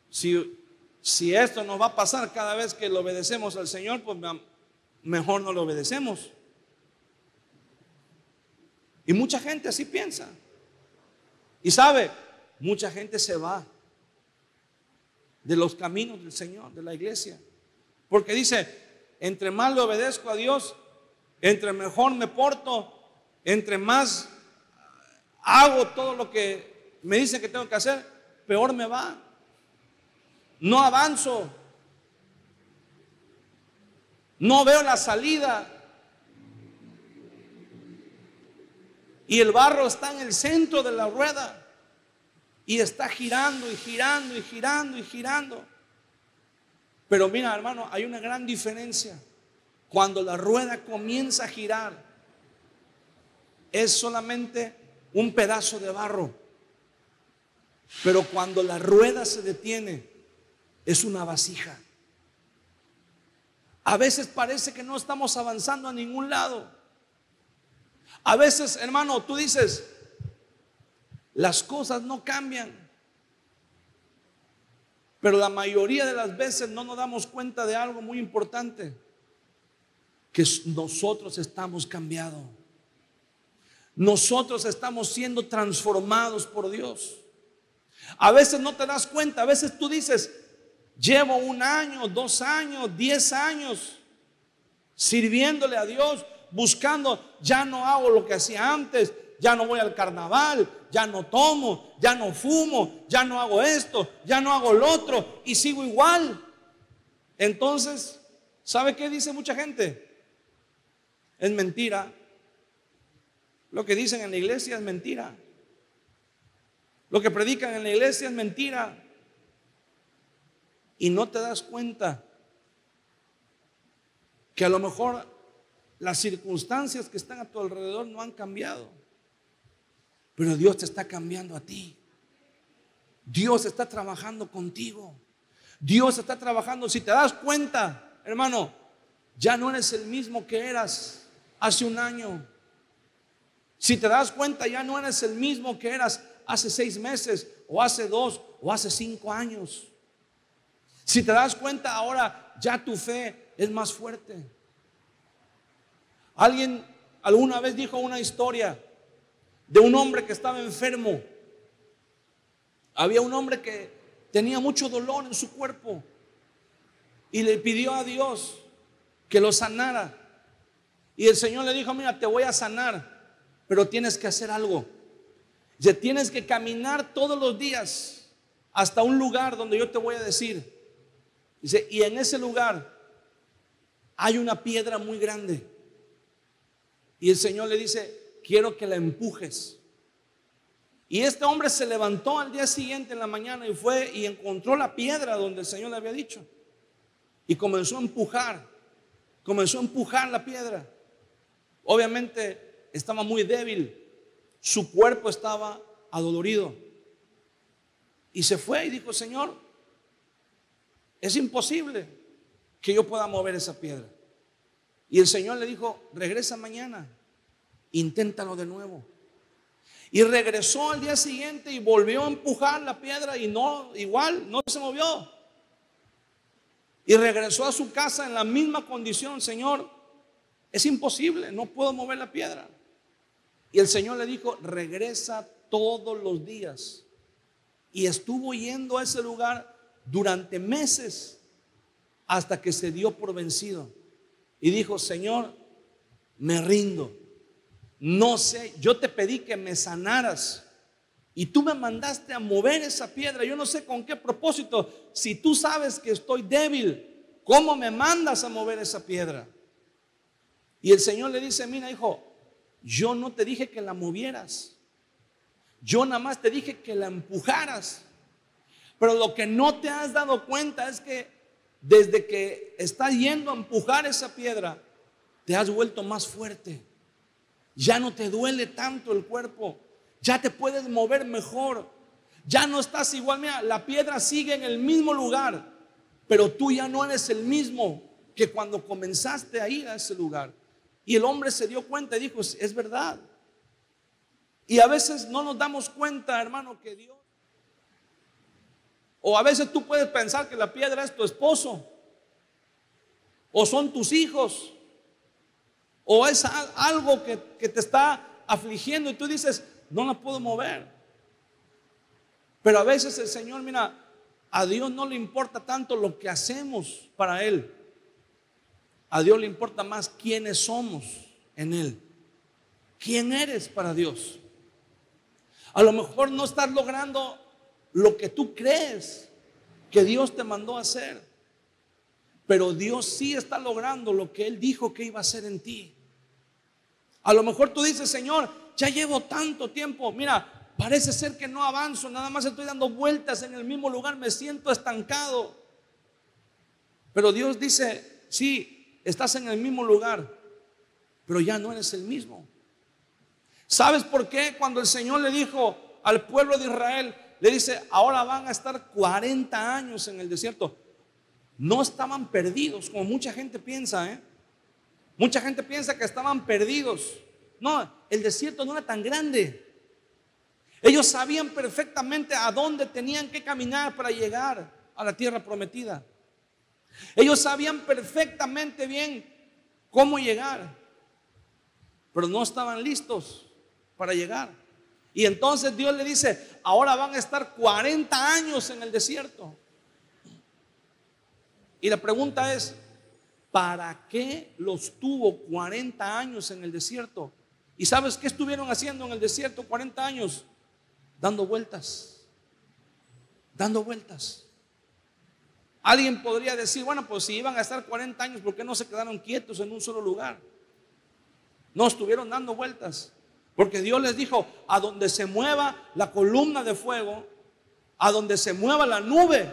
si esto nos va a pasar cada vez que le obedecemos al Señor, pues mejor no le obedecemos. Y mucha gente así piensa. Y sabe, mucha gente se va de los caminos del Señor, de la iglesia, porque dice: entre más le obedezco a Dios, entre mejor me porto, entre más hago todo lo que me dicen que tengo que hacer, peor me va. No avanzo, no veo la salida. Y el barro está en el centro de la rueda y está girando y girando y girando y girando. Pero mira, hermano, hay una gran diferencia. Cuando la rueda comienza a girar, es solamente un pedazo de barro. Pero cuando la rueda se detiene, es una vasija. A veces parece que no estamos avanzando a ningún lado. A veces, hermano, tú dices, las cosas no cambian. Pero la mayoría de las veces no nos damos cuenta de algo muy importante, que nosotros estamos cambiados. Nosotros estamos siendo transformados por Dios. A veces no te das cuenta. A veces tú dices, llevo 1 año, 2 años, 10 años sirviéndole a Dios, buscando. Ya no hago lo que hacía antes. Ya no voy al carnaval, ya no tomo, ya no fumo, ya no hago esto, ya no hago lo otro, y sigo igual. Entonces, ¿sabe qué dice mucha gente? Es mentira. Lo que dicen en la iglesia es mentira. Lo que predican en la iglesia es mentira. Y no te das cuenta que a lo mejor las circunstancias que están a tu alrededor no han cambiado. Pero Dios te está cambiando a ti. Dios está trabajando contigo. Dios está trabajando. Si te das cuenta, hermano, ya no eres el mismo que eras hace 1 año. Si te das cuenta, ya no eres el mismo que eras hace 6 meses, o hace 2, o hace 5 años. Si te das cuenta, ahora ya tu fe es más fuerte. Alguien alguna vez dijo una historia de un hombre que estaba enfermo. Había un hombre que tenía mucho dolor en su cuerpo y le pidió a Dios que lo sanara. Y el Señor le dijo, mira, te voy a sanar, pero tienes que hacer algo. Dice, tienes que caminar todos los días hasta un lugar donde yo te voy a decir. Dice, y en ese lugar hay una piedra muy grande. Y el Señor le dice, quiero que la empujes. Y este hombre se levantó al día siguiente en la mañana y fue y encontró la piedra donde el Señor le había dicho. Y comenzó a empujar la piedra. Obviamente estaba muy débil, su cuerpo estaba adolorido. Y se fue y dijo, Señor, es imposible que yo pueda mover esa piedra. Y el Señor le dijo, regresa mañana, inténtalo de nuevo. Y regresó al día siguiente y volvió a empujar la piedra y no, igual, no se movió. Y regresó a su casa en la misma condición. Señor, es imposible, no puedo mover la piedra. Y el Señor le dijo, regresa todos los días. Y estuvo yendo a ese lugar durante meses hasta que se dio por vencido. Y dijo, Señor, me rindo. No sé, yo te pedí que me sanaras y tú me mandaste a mover esa piedra. Yo no sé con qué propósito. Si tú sabes que estoy débil, ¿cómo me mandas a mover esa piedra? Y el Señor le dice, mira, hijo, yo no te dije que la movieras. Yo nada más te dije que la empujaras. Pero lo que no te has dado cuenta es que desde que estás yendo a empujar esa piedra, te has vuelto más fuerte. Ya no te duele tanto el cuerpo. Ya te puedes mover mejor. Ya no estás igual. Mira, la piedra sigue en el mismo lugar, pero tú ya no eres el mismo que cuando comenzaste a ir a ese lugar. Y el hombre se dio cuenta y dijo, es verdad. Y a veces no nos damos cuenta, hermano, que Dios, o a veces tú puedes pensar que la piedra es tu esposo, o son tus hijos, o es algo que te está afligiendo y tú dices, no la puedo mover. Pero a veces el Señor, mira, a Dios no le importa tanto lo que hacemos para Él. A Dios le importa más quiénes somos en Él. ¿Quién eres para Dios? A lo mejor no estás logrando lo que tú crees que Dios te mandó a hacer, pero Dios sí está logrando lo que Él dijo que iba a hacer en ti. A lo mejor tú dices, Señor, ya llevo tanto tiempo, mira, parece ser que no avanzo, nada más estoy dando vueltas en el mismo lugar, me siento estancado. Pero Dios dice, sí, estás en el mismo lugar, pero ya no eres el mismo. ¿Sabes por qué? Cuando el Señor le dijo al pueblo de Israel, le dice, ahora van a estar 40 años en el desierto. No estaban perdidos, como mucha gente piensa, ¿eh? Mucha gente piensa que estaban perdidos. No, el desierto no era tan grande. Ellos sabían perfectamente a dónde tenían que caminar para llegar a la tierra prometida. Ellos sabían perfectamente bien cómo llegar, pero no estaban listos para llegar. Y entonces Dios le dice, ahora van a estar 40 años en el desierto. Y la pregunta es, ¿para qué los tuvo 40 años en el desierto? ¿Y sabes qué estuvieron haciendo en el desierto 40 años? Dando vueltas. Dando vueltas. Alguien podría decir, bueno, pues si iban a estar 40 años, ¿por qué no se quedaron quietos en un solo lugar? No, estuvieron dando vueltas. Porque Dios les dijo, a donde se mueva la columna de fuego, a donde se mueva la nube,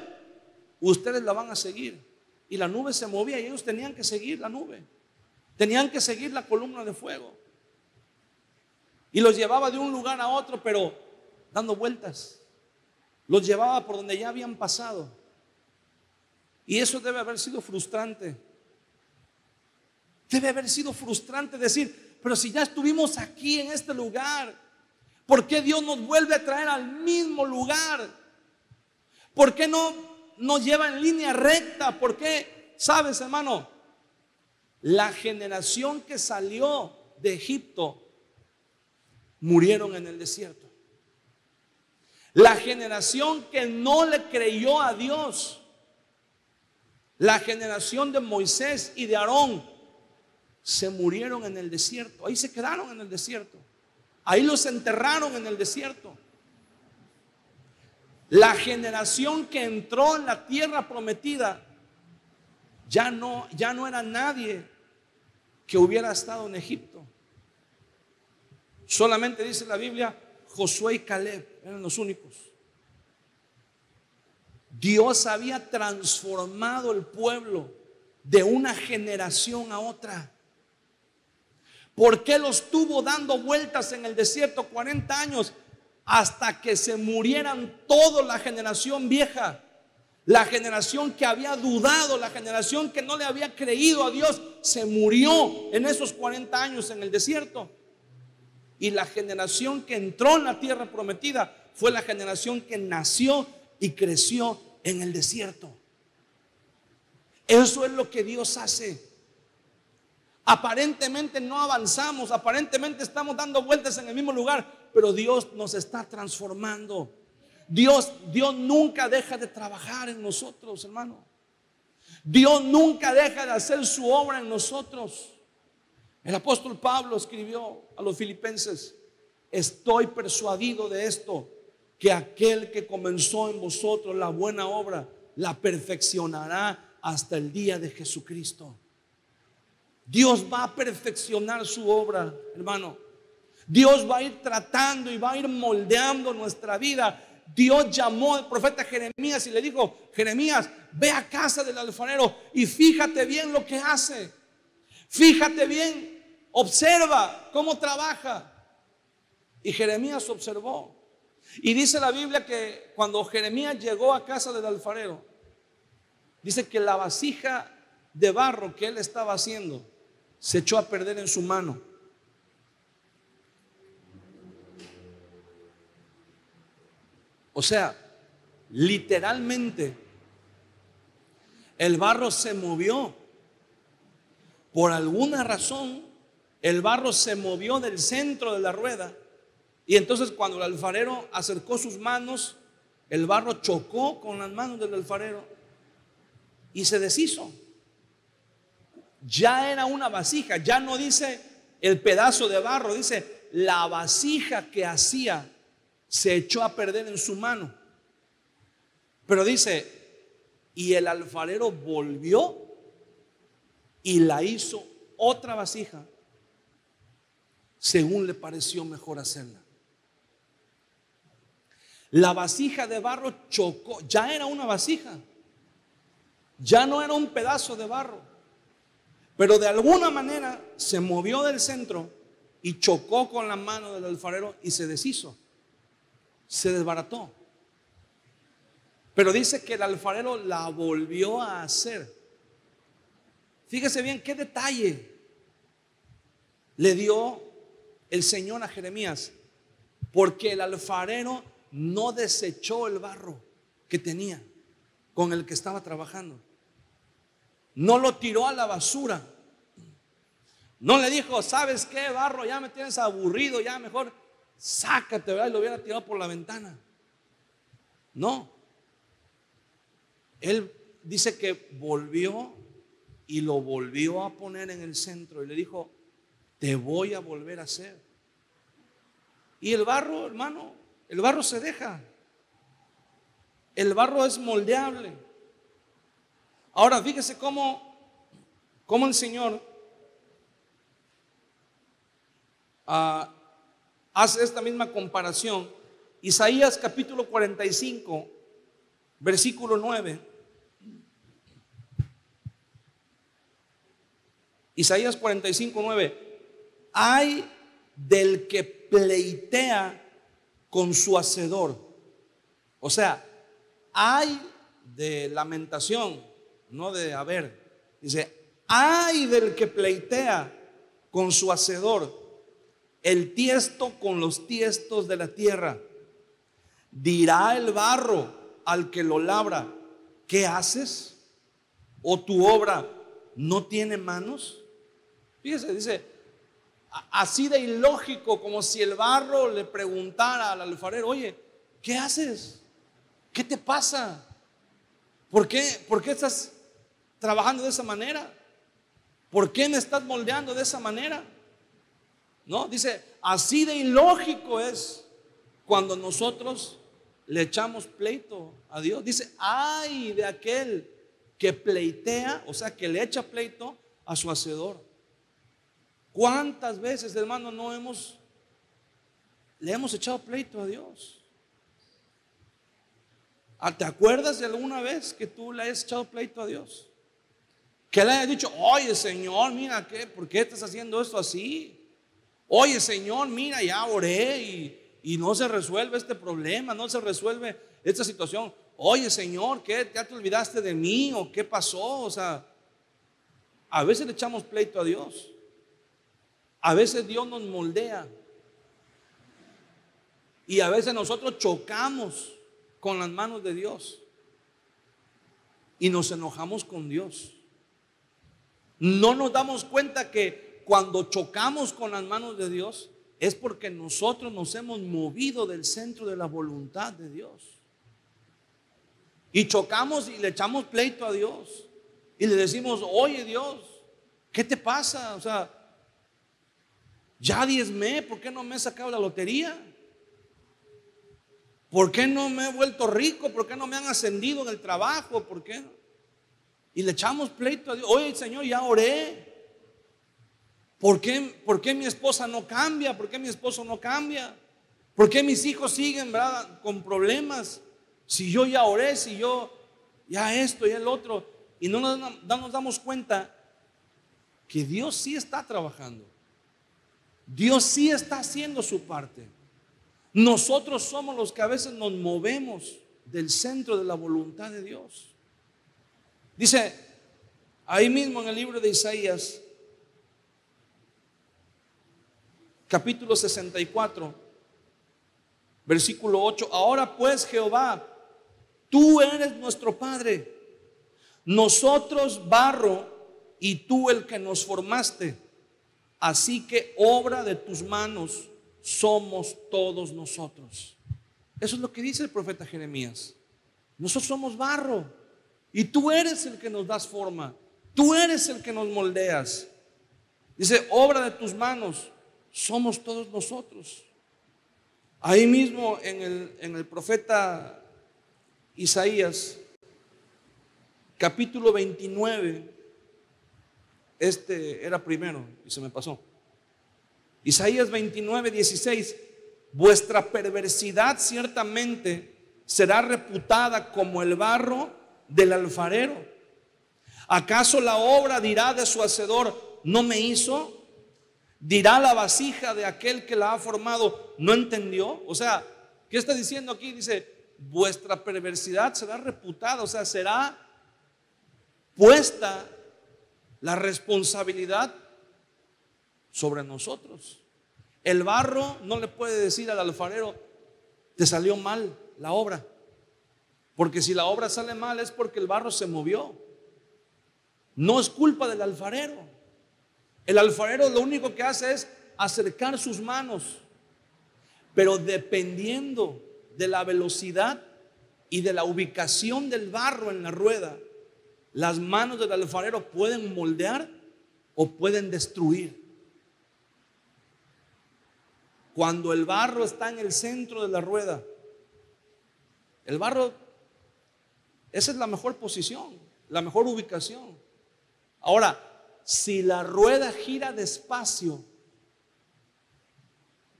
ustedes la van a seguir. Y la nube se movía y ellos tenían que seguir la nube. Tenían que seguir la columna de fuego. Y los llevaba de un lugar a otro, pero dando vueltas. Los llevaba por donde ya habían pasado. Y eso debe haber sido frustrante. Debe haber sido frustrante decir, pero si ya estuvimos aquí en este lugar, ¿por qué Dios nos vuelve a traer al mismo lugar? ¿Por qué no nos lleva en línea recta? ¿Por qué? ¿Sabes, hermano? La generación que salió de Egipto murieron en el desierto. La generación que no le creyó a Dios, la generación de Moisés y de Aarón, se murieron en el desierto. Ahí se quedaron en el desierto. Ahí los enterraron en el desierto. La generación que entró en la tierra prometida ya no era nadie que hubiera estado en Egipto. Solamente dice la Biblia, Josué y Caleb eran los únicos. Dios había transformado el pueblo de una generación a otra. ¿Por qué los tuvo dando vueltas en el desierto 40 años? Hasta que se murieran toda la generación vieja, la generación que había dudado, la generación que no le había creído a Dios, se murió en esos 40 años en el desierto. Y la generación que entró en la tierra prometida fue la generación que nació y creció en el desierto. Eso es lo que Dios hace. Aparentemente no avanzamos, aparentemente estamos dando vueltas en el mismo lugar, pero Dios nos está transformando. Dios nunca deja de trabajar en nosotros, hermano. Dios nunca deja de hacer su obra en nosotros. El apóstol Pablo escribió a los filipenses: estoy persuadido de esto, que aquel que comenzó en vosotros la buena obra, la perfeccionará hasta el día de Jesucristo. Dios va a perfeccionar su obra, hermano. Dios va a ir tratando y va a ir moldeando nuestra vida. Dios llamó al profeta Jeremías y le dijo: Jeremías, ve a casa del alfarero y fíjate bien lo que hace. Fíjate bien, observa cómo trabaja. Y Jeremías observó. Y dice la Biblia que cuando Jeremías llegó a casa del alfarero, dice que la vasija de barro que él estaba haciendo se echó a perder en su mano. O sea, literalmente el barro se movió. Por alguna razón el barro se movió del centro de la rueda. Y entonces cuando el alfarero acercó sus manos, el barro chocó con las manos del alfarero y se deshizo. Ya era una vasija. Ya no dice el pedazo de barro, dice la vasija que hacía se echó a perder en su mano. Pero dice, y el alfarero volvió y la hizo otra vasija según le pareció mejor hacerla. La vasija de barro chocó. Ya era una vasija, ya no era un pedazo de barro, pero de alguna manera se movió del centro y chocó con la mano del alfarero y se deshizo, se desbarató. Pero dice que el alfarero la volvió a hacer. Fíjese bien qué detalle le dio el Señor a Jeremías, porque el alfarero no desechó el barro que tenía, con el que estaba trabajando. No lo tiró a la basura. No le dijo, ¿sabes qué, barro? Ya me tienes aburrido, ya mejor sácate, ¿verdad? Y lo hubiera tirado por la ventana. No. Él dice que volvió y lo volvió a poner en el centro y le dijo, te voy a volver a hacer. Y el barro, hermano, el barro se deja. El barro es moldeable. Ahora fíjese cómo el Señor hace esta misma comparación. Isaías capítulo 45, versículo 9. Isaías 45, 9. Ay del que pleitea con su hacedor. O sea, ay de lamentación, no de haber. Dice, ay del que pleitea con su hacedor, el tiesto con los tiestos de la tierra. Dirá el barro al que lo labra, ¿qué haces? ¿O tu obra no tiene manos? Fíjese, dice, así de ilógico, como si el barro le preguntara al alfarero, oye, ¿qué haces? ¿Qué te pasa? ¿Por qué estás trabajando de esa manera? ¿Por qué me estás moldeando de esa manera? No, dice, así de ilógico es cuando nosotros le echamos pleito a Dios. Dice, ay de aquel que pleitea, o sea, que le echa pleito a su hacedor. ¿Cuántas veces, hermano, le hemos echado pleito a Dios? ¿Te acuerdas de alguna vez que tú le hayas echado pleito a Dios? Que le hayas dicho, oye Señor, mira, ¿por qué estás haciendo esto así? Oye Señor, mira, ya oré y no se resuelve este problema, no se resuelve esta situación. Oye Señor, ¿qué? ¿Ya te olvidaste de mí? ¿O qué pasó? O sea, a veces le echamos pleito a Dios. A veces Dios nos moldea. Y a veces nosotros chocamos con las manos de Dios. Y nos enojamos con Dios. No nos damos cuenta que cuando chocamos con las manos de Dios es porque nosotros nos hemos movido del centro de la voluntad de Dios. Y chocamos y le echamos pleito a Dios. Y le decimos, oye Dios, ¿qué te pasa? O sea, ya diezmé, ¿por qué no me he sacado la lotería? ¿Por qué no me he vuelto rico? ¿Por qué no me han ascendido en el trabajo? ¿Por qué? Y le echamos pleito a Dios. Oye Señor, ya oré. ¿Por qué mi esposa no cambia? ¿Por qué mi esposo no cambia? ¿Por qué mis hijos siguen, verdad, con problemas? Si yo ya oré, si yo ya esto y el otro. Y no nos damos cuenta que Dios sí está trabajando. Dios sí está haciendo su parte. Nosotros somos los que a veces nos movemos del centro de la voluntad de Dios. Dice ahí mismo en el libro de Isaías, capítulo 64, versículo 8. Ahora pues, Jehová, tú eres nuestro Padre, nosotros barro y tú el que nos formaste. Así que obra de tus manos somos todos nosotros. Eso es lo que dice el profeta Jeremías. Nosotros somos barro y tú eres el que nos das forma. Tú eres el que nos moldeas. Dice, obra de tus manos somos todos nosotros. Ahí mismo en el profeta Isaías, capítulo 29. Este era primero y se me pasó. Isaías 29, 16. Vuestra perversidad ciertamente será reputada como el barro del alfarero. ¿Acaso la obra dirá de su hacedor, no me hizo? Dirá la vasija de aquel que la ha formado, no entendió. O sea, ¿qué está diciendo aquí? Dice, vuestra perversidad será reputada, o sea, será puesta la responsabilidad sobre nosotros. El barro no le puede decir al alfarero: te salió mal la obra, porque si la obra sale mal es porque el barro se movió. No es culpa del alfarero. El alfarero lo único que hace es acercar sus manos, pero dependiendo de la velocidad y de la ubicación del barro en la rueda, las manos del alfarero pueden moldear o pueden destruir. Cuando el barro está en el centro de la rueda, el barro, esa es la mejor posición, la mejor ubicación. Ahora, si la rueda gira despacio,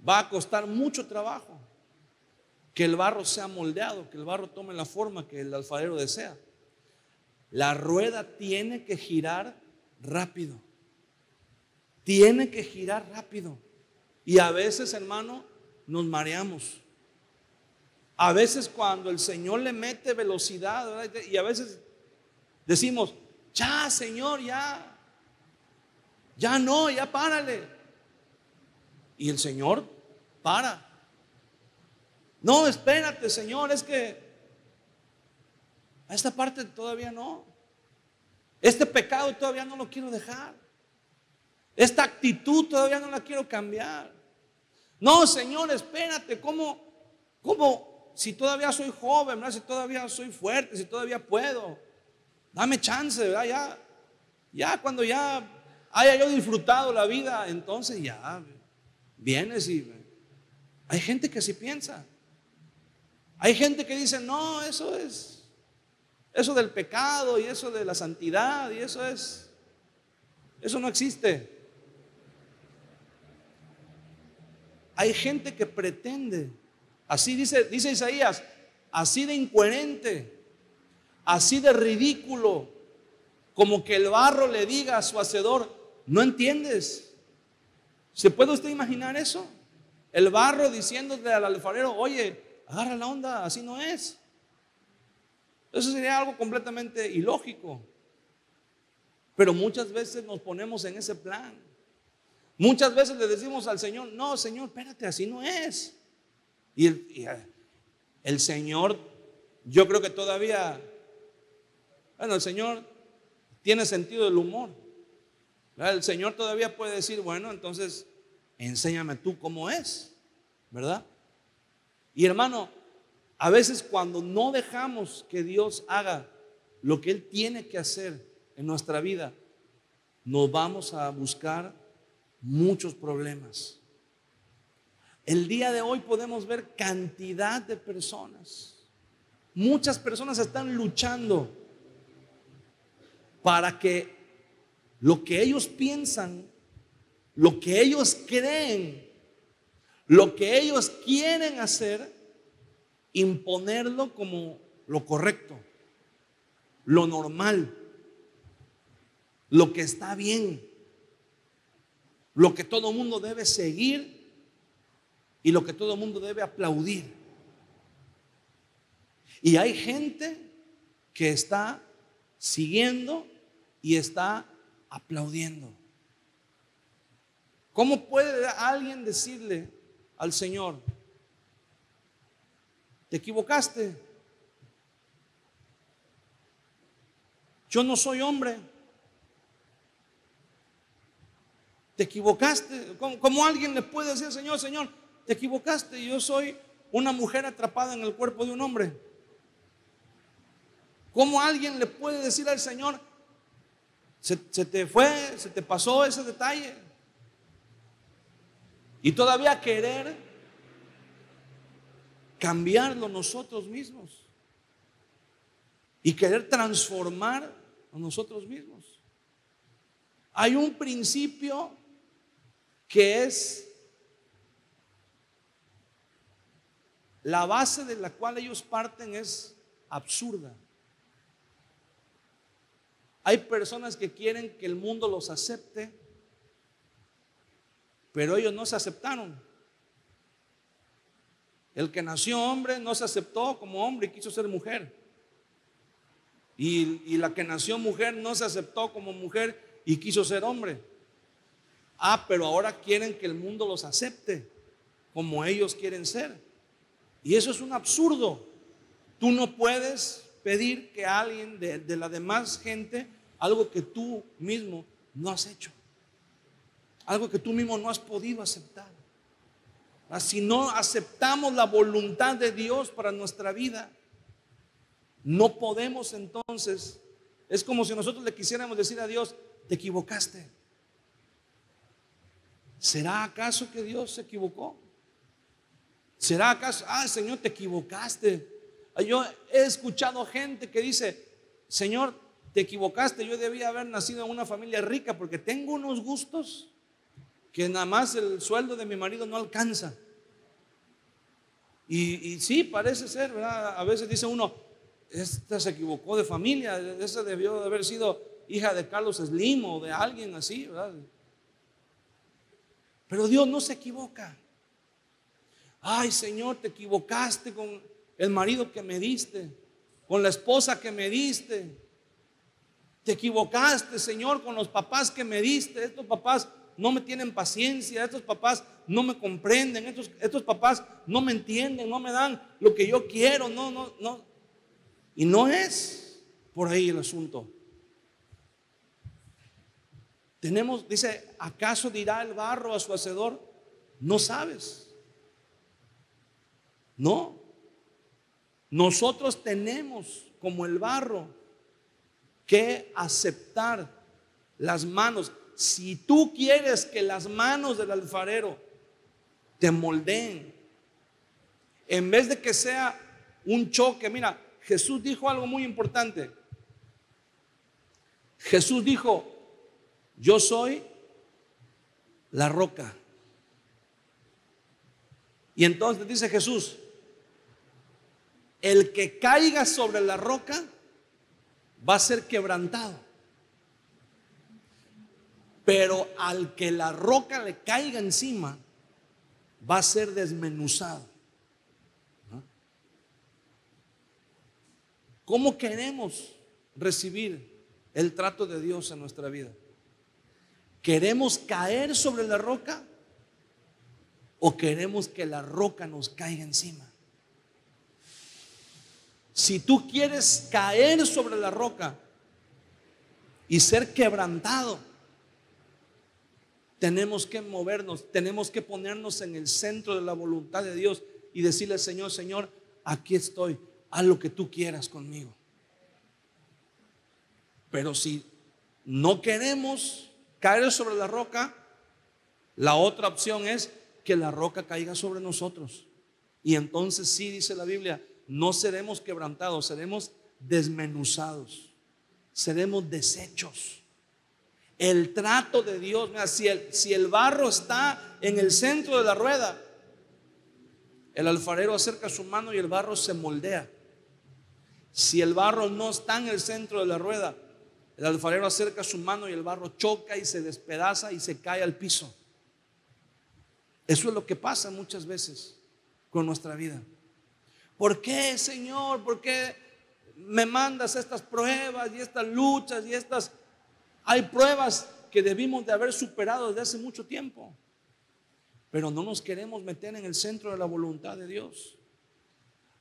va a costar mucho trabajo que el barro sea moldeado, que el barro tome la forma que el alfarero desea. La rueda tiene que girar rápido. Tiene que girar rápido. Y a veces, hermano, nos mareamos. A veces cuando el Señor le mete velocidad, ¿verdad? Y a veces decimos: ya, Señor, ya no, ya párale. Y el Señor para. No, espérate, Señor, es que a esta parte todavía no. Este pecado todavía no lo quiero dejar. Esta actitud todavía no la quiero cambiar. No, Señor, espérate, ¿cómo? Si todavía soy joven, ¿verdad? Si todavía soy fuerte, si todavía puedo. Dame chance, ¿verdad? Ya cuando ya haya yo disfrutado la vida, entonces ya vienes y... Hay gente que así piensa. Hay gente que dice: no, eso del pecado y eso de la santidad y eso no existe. Hay gente que pretende, así dice Isaías, así de incoherente, así de ridículo, como que el barro le diga a su hacedor: ¿no entiendes? ¿Se puede usted imaginar eso? El barro diciéndole al alfarero: oye, agarra la onda, así no es. Eso sería algo completamente ilógico. Pero muchas veces nos ponemos en ese plan. Muchas veces le decimos al Señor: no, Señor, espérate, así no es. Y el Señor, yo creo que todavía, bueno, el Señor tiene sentido del humor, ¿verdad? El Señor todavía puede decir: bueno, entonces enséñame tú cómo es, ¿verdad? Y hermano, a veces cuando no dejamos que Dios haga lo que Él tiene que hacer en nuestra vida, nos vamos a buscar muchos problemas. El día de hoy podemos ver cantidad de personas. Muchas personas están luchando para que lo que ellos piensan, lo que ellos creen, lo que ellos quieren hacer, imponerlo como lo correcto, lo normal, lo que está bien, lo que todo mundo debe seguir y lo que todo mundo debe aplaudir. Y hay gente que está siguiendo y está aplaudiendo. ¿Cómo puede alguien decirle al Señor: te equivocaste, yo no soy hombre, te equivocaste? ¿Cómo alguien le puede decir al Señor: Señor, te equivocaste, yo soy una mujer atrapada en el cuerpo de un hombre? ¿Cómo alguien le puede decir al Señor: se te fue, se te pasó ese detalle? Y todavía querer cambiarlo nosotros mismos y querer transformar a nosotros mismos. Hay un principio que es la base de la cual ellos parten, es absurda. Hay personas que quieren que el mundo los acepte, pero ellos no se aceptaron. El que nació hombre no se aceptó como hombre y quiso ser mujer. Y la que nació mujer no se aceptó como mujer y quiso ser hombre. Pero ahora quieren que el mundo los acepte como ellos quieren ser. Y eso es un absurdo. Tú no puedes pedir que alguien de la demás gente algo que tú mismo no has hecho, algo que tú mismo no has podido aceptar. Si no aceptamos la voluntad de Dios para nuestra vida, no podemos entonces. Es como si nosotros le quisiéramos decir a Dios: te equivocaste. ¿Será acaso que Dios se equivocó? ¿Será acaso, Señor, te equivocaste? Yo he escuchado gente que dice: Señor, te equivocaste, yo debía haber nacido en una familia rica porque tengo unos gustos que nada más el sueldo de mi marido no alcanza. Y sí, parece ser, ¿verdad? A veces dice uno: esta se equivocó de familia, esa debió de haber sido hija de Carlos Slim o de alguien así, ¿verdad? Pero Dios no se equivoca. Ay, Señor, te equivocaste con el marido que me diste, con la esposa que me diste. Te equivocaste, Señor, con los papás que me diste. Estos papás no me tienen paciencia, estos papás no me comprenden, estos papás no me entienden, no me dan lo que yo quiero, no. Y no es por ahí el asunto. Dice: ¿acaso dirá el barro a su hacedor, no sabes? No. Nosotros tenemos, como el barro, que aceptar las manos. Si tú quieres que las manos del alfarero te moldeen, en vez de que sea un choque. Mira, Jesús dijo algo muy importante. Jesús dijo: yo soy la roca. Y entonces dice Jesús: el que caiga sobre la roca va a ser quebrantado, pero al que la roca le caiga encima va a ser desmenuzado. ¿Cómo queremos recibir el trato de Dios en nuestra vida? ¿Queremos caer sobre la roca o queremos que la roca nos caiga encima? Si tú quieres caer sobre la roca y ser quebrantado, tenemos que movernos, tenemos que ponernos en el centro de la voluntad de Dios y decirle: Señor, Señor, aquí estoy, haz lo que tú quieras conmigo. Pero si no queremos caer sobre la roca, la otra opción es que la roca caiga sobre nosotros. Y entonces sí, dice la Biblia, no seremos quebrantados, seremos desmenuzados, seremos deshechos. El trato de Dios, mira, si el barro está en el centro de la rueda, el alfarero acerca su mano y el barro se moldea. Si el barro no está en el centro de la rueda, el alfarero acerca su mano y el barro choca y se despedaza y se cae al piso. Eso es lo que pasa muchas veces con nuestra vida. ¿Por qué, Señor? ¿Por qué me mandas estas pruebas y estas luchas y estas? Hay pruebas que debimos de haber superado desde hace mucho tiempo, pero no nos queremos meter en el centro de la voluntad de Dios.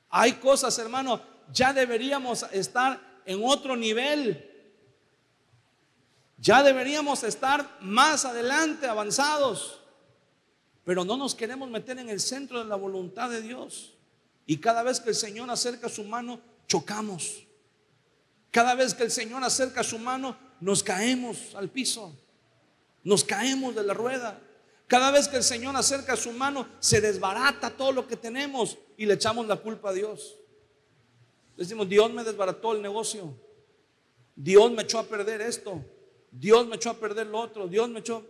Hay cosas, hermano, ya deberíamos estar en otro nivel. Ya deberíamos estar más adelante, avanzados, pero no nos queremos meter en el centro de la voluntad de Dios. Y cada vez que el Señor acerca su mano, chocamos. Cada vez que el Señor acerca su mano, nos caemos al piso, nos caemos de la rueda. Cada vez que el Señor acerca su mano, se desbarata todo lo que tenemos y le echamos la culpa a Dios. Decimos: Dios me desbarató el negocio, Dios me echó a perder esto, Dios me echó a perder lo otro, Dios me echó.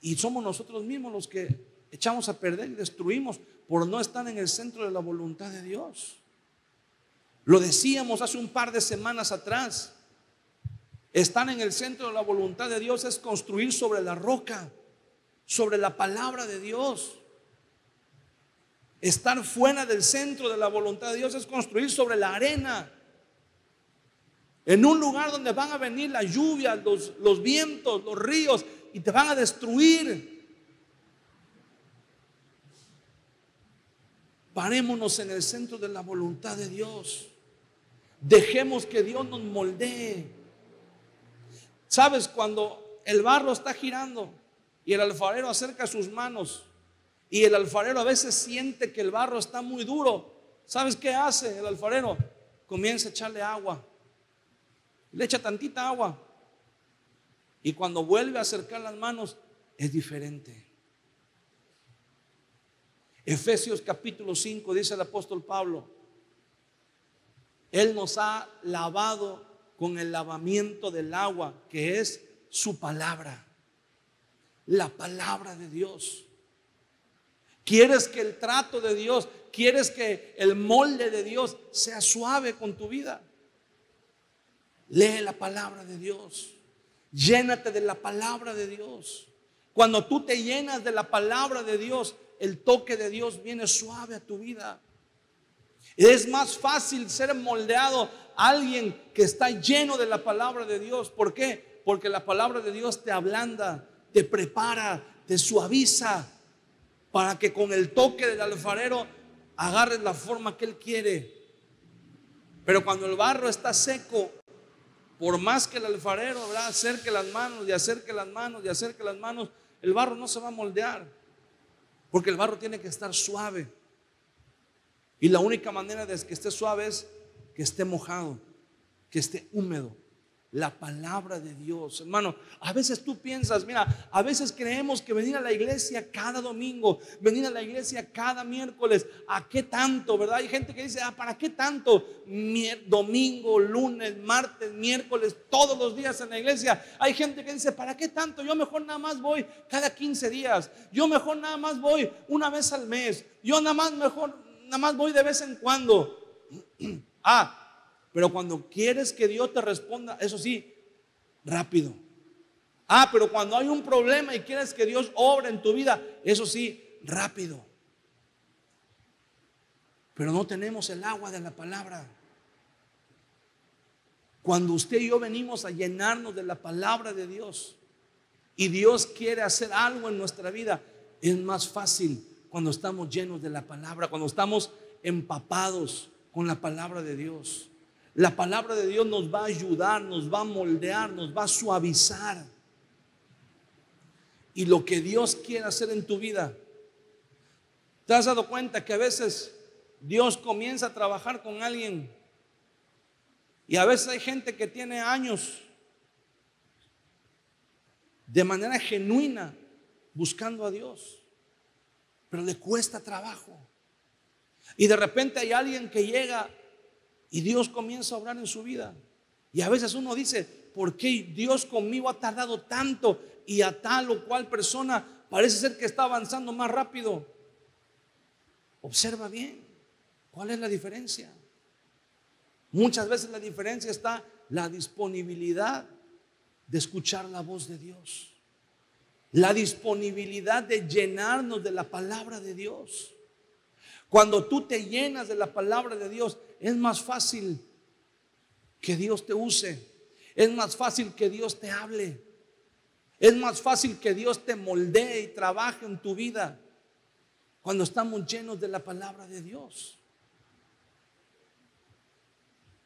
Y somos nosotros mismos los que echamos a perder y destruimos por no estar en el centro de la voluntad de Dios. Lo decíamos hace un par de semanas atrás. Estar en el centro de la voluntad de Dios es construir sobre la roca, sobre la palabra de Dios. Estar fuera del centro de la voluntad de Dios es construir sobre la arena, en un lugar donde van a venir las lluvias, los vientos, los ríos, y te van a destruir. Parémonos en el centro de la voluntad de Dios. Dejemos que Dios nos moldee. ¿Sabes? Cuando el barro está girando y el alfarero acerca sus manos, y el alfarero a veces siente que el barro está muy duro, ¿sabes qué hace el alfarero? Comienza a echarle agua. Le echa tantita agua, y cuando vuelve a acercar las manos es diferente. Efesios capítulo 5 dice el apóstol Pablo: Él nos ha lavado con el lavamiento del agua, que es su palabra, la palabra de Dios. ¿Quieres que el trato de Dios, quieres que el molde de Dios sea suave con tu vida? Lee la palabra de Dios. Llénate de la palabra de Dios. Cuando tú te llenas de la palabra de Dios, el toque de Dios viene suave a tu vida. Es más fácil ser moldeado a alguien que está lleno de la palabra de Dios. ¿Por qué? Porque la palabra de Dios te ablanda, te prepara, te suaviza, para que con el toque del alfarero agarres la forma que Él quiere. Pero cuando el barro está seco, por más que el alfarero acerque las manos y acerque las manos y acerque las manos, el barro no se va a moldear, porque el barro tiene que estar suave. Y la única manera de que esté suave es que esté mojado, que esté húmedo. La palabra de Dios, hermano. A veces tú piensas, mira, a veces creemos que venir a la iglesia cada domingo, venir a la iglesia cada miércoles, ¿a qué tanto, verdad? Hay gente que dice, ¿para qué tanto? Domingo, lunes, martes, miércoles, todos los días en la iglesia. Hay gente que dice, ¿para qué tanto? Yo mejor nada más voy cada 15 días. Yo mejor nada más voy una vez al mes. Yo nada más voy de vez en cuando. Pero cuando quieres que Dios te responda, eso sí, rápido. Pero cuando hay un problema y quieres que Dios obre en tu vida, eso sí, rápido. Pero no tenemos el agua de la palabra. Cuando usted y yo venimos a llenarnos de la palabra de Dios y Dios quiere hacer algo en nuestra vida, es más fácil cuando estamos llenos de la palabra, cuando estamos empapados con la palabra de Dios. La palabra de Dios nos va a ayudar, nos va a moldear, nos va a suavizar. Y lo que Dios quiere hacer en tu vida, ¿te has dado cuenta que a veces Dios comienza a trabajar con alguien? Y a veces hay gente que tiene años de manera genuina buscando a Dios, pero le cuesta trabajo. Y de repente hay alguien que llega y Dios comienza a obrar en su vida. Y a veces uno dice, ¿por qué Dios conmigo ha tardado tanto? Y a tal o cual persona parece ser que está avanzando más rápido. Observa bien, ¿cuál es la diferencia? Muchas veces la diferencia está la disponibilidad de escuchar la voz de Dios, la disponibilidad de llenarnos de la palabra de Dios. Cuando tú te llenas de la palabra de Dios, es más fácil que Dios te use, es más fácil que Dios te hable, es más fácil que Dios te moldee y trabaje en tu vida cuando estamos llenos de la palabra de Dios.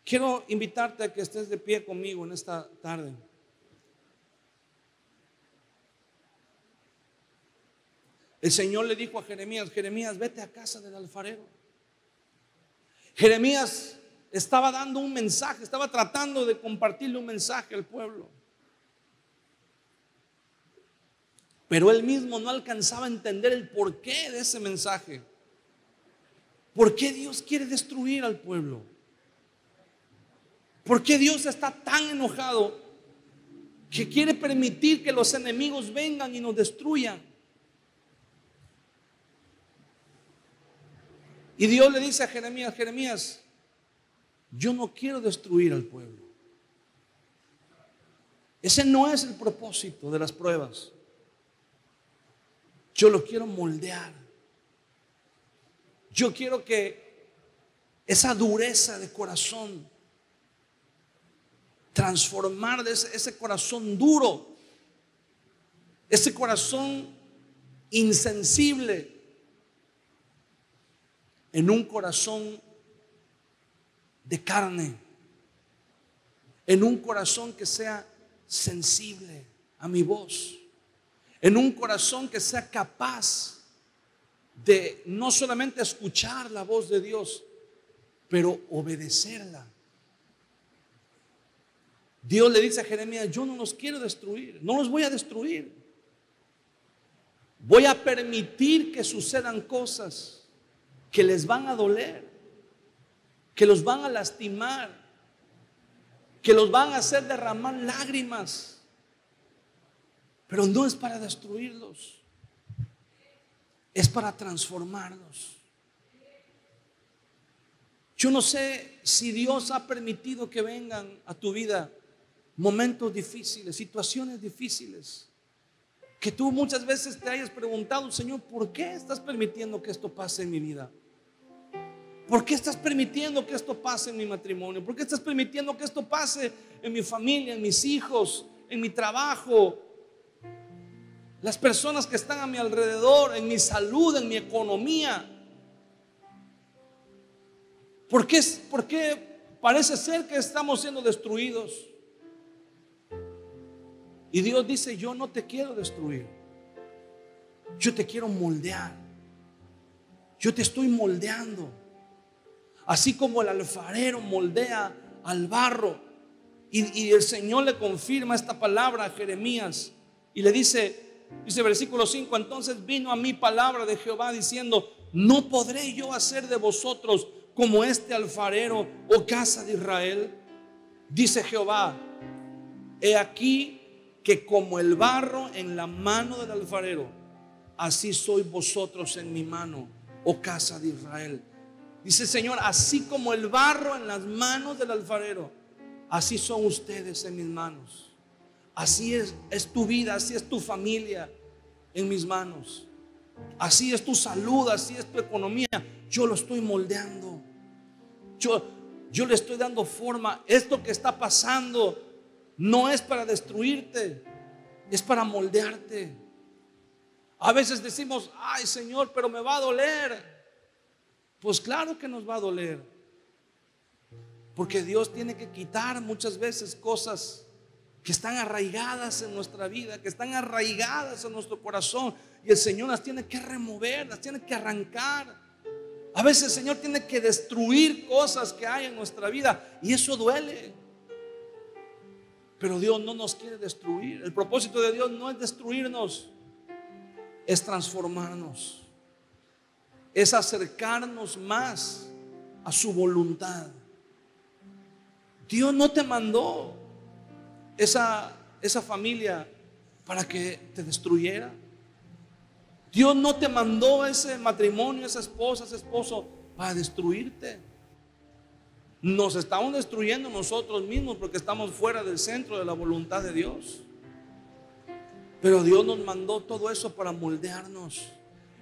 Quiero invitarte a que estés de pie conmigo en esta tarde. El Señor le dijo a Jeremías: Jeremías, vete a casa del alfarero. Jeremías estaba dando un mensaje, estaba tratando de compartirle un mensaje al pueblo, pero él mismo no alcanzaba a entender el porqué de ese mensaje. ¿Por qué Dios quiere destruir al pueblo? ¿Por qué Dios está tan enojado que quiere permitir que los enemigos vengan y nos destruyan? Y Dios le dice a Jeremías: Jeremías, yo no quiero destruir al pueblo. Ese no es el propósito de las pruebas. Yo lo quiero moldear. Yo quiero que esa dureza de corazón, transformar de ese corazón duro, ese corazón insensible, en un corazón de carne, en un corazón que sea sensible a mi voz, en un corazón que sea capaz de no solamente escuchar la voz de Dios, pero obedecerla. Dios le dice a Jeremías: yo no los quiero destruir, no los voy a destruir. Voy a permitir que sucedan cosas que les van a doler, que los van a lastimar, que los van a hacer derramar lágrimas, pero no es para destruirlos, es para transformarlos. Yo no sé si Dios ha permitido que vengan a tu vida momentos difíciles, situaciones difíciles, que tú muchas veces te hayas preguntado: Señor, ¿por qué estás permitiendo que esto pase en mi vida? ¿Por qué estás permitiendo que esto pase en mi matrimonio? ¿Por qué estás permitiendo que esto pase en mi familia, en mis hijos, en mi trabajo, las personas que están a mi alrededor, en mi salud, en mi economía? ¿Por qué parece ser que estamos siendo destruidos? Y Dios dice: yo no te quiero destruir, yo te quiero moldear, yo te estoy moldeando. Así como el alfarero moldea al barro. Y el Señor le confirma esta palabra a Jeremías y le dice versículo 5: entonces vino a mí palabra de Jehová diciendo: ¿no podré yo hacer de vosotros como este alfarero, oh casa de Israel? Dice Jehová: he aquí que como el barro en la mano del alfarero, así sois vosotros en mi mano, oh casa de Israel. Dice el Señor: así como el barro en las manos del alfarero, así son ustedes en mis manos. Así es tu vida, así es tu familia en mis manos. Así es tu salud, así es tu economía. Yo lo estoy moldeando. Yo le estoy dando forma. Esto que está pasando no es para destruirte, es para moldearte. A veces decimos: ay, Señor, pero me va a doler. Pues claro que nos va a doler, porque Dios tiene que quitar muchas veces cosas que están arraigadas en nuestra vida, que están arraigadas en nuestro corazón, y el Señor las tiene que remover, las tiene que arrancar. A veces el Señor tiene que destruir cosas que hay en nuestra vida, y eso duele. Pero Dios no nos quiere destruir. El propósito de Dios no es destruirnos, es transformarnos, es acercarnos más a su voluntad. Dios no te mandó esa familia para que te destruyera. Dios no te mandó ese matrimonio, esa esposa, ese esposo para destruirte. Nos estamos destruyendo nosotros mismos porque estamos fuera del centro de la voluntad de Dios. Pero Dios nos mandó todo eso para moldearnos.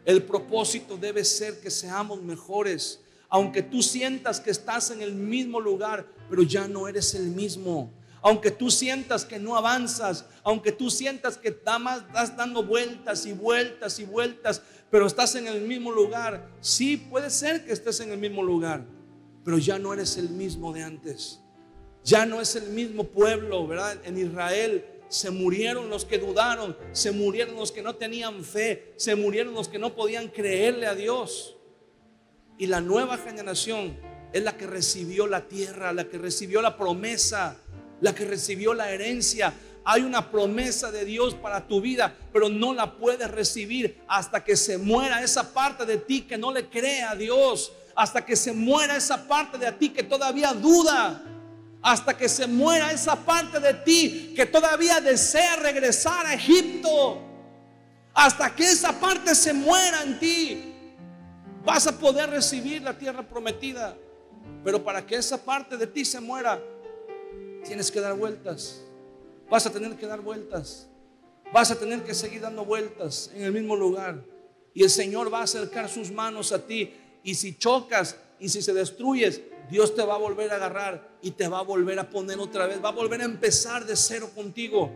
El propósito debe ser que seamos mejores. Aunque tú sientas que estás en el mismo lugar, pero ya no eres el mismo. Aunque tú sientas que no avanzas, aunque tú sientas que estás dando vueltas y vueltas y vueltas, pero estás en el mismo lugar. Sí, puede ser que estés en el mismo lugar, pero ya no eres el mismo de antes. Ya no es el mismo pueblo, ¿verdad? En Israel se murieron los que dudaron, se murieron los que no tenían fe, se murieron los que no podían creerle a Dios. Y la nueva generación es la que recibió la tierra, la que recibió la promesa, la que recibió la herencia. Hay una promesa de Dios para tu vida, pero no la puedes recibir hasta que se muera esa parte de ti que no le cree a Dios, hasta que se muera esa parte de ti que todavía duda, hasta que se muera esa parte de ti que todavía desea regresar a Egipto. Hasta que esa parte se muera en ti, vas a poder recibir la tierra prometida. Pero para que esa parte de ti se muera, tienes que dar vueltas. Vas a tener que dar vueltas. Vas a tener que seguir dando vueltas en el mismo lugar. Y el Señor va a acercar sus manos a ti Y si chocas y si se destruyes, Dios te va a volver a agarrar y te va a volver a poner otra vez, va a volver a empezar de cero contigo.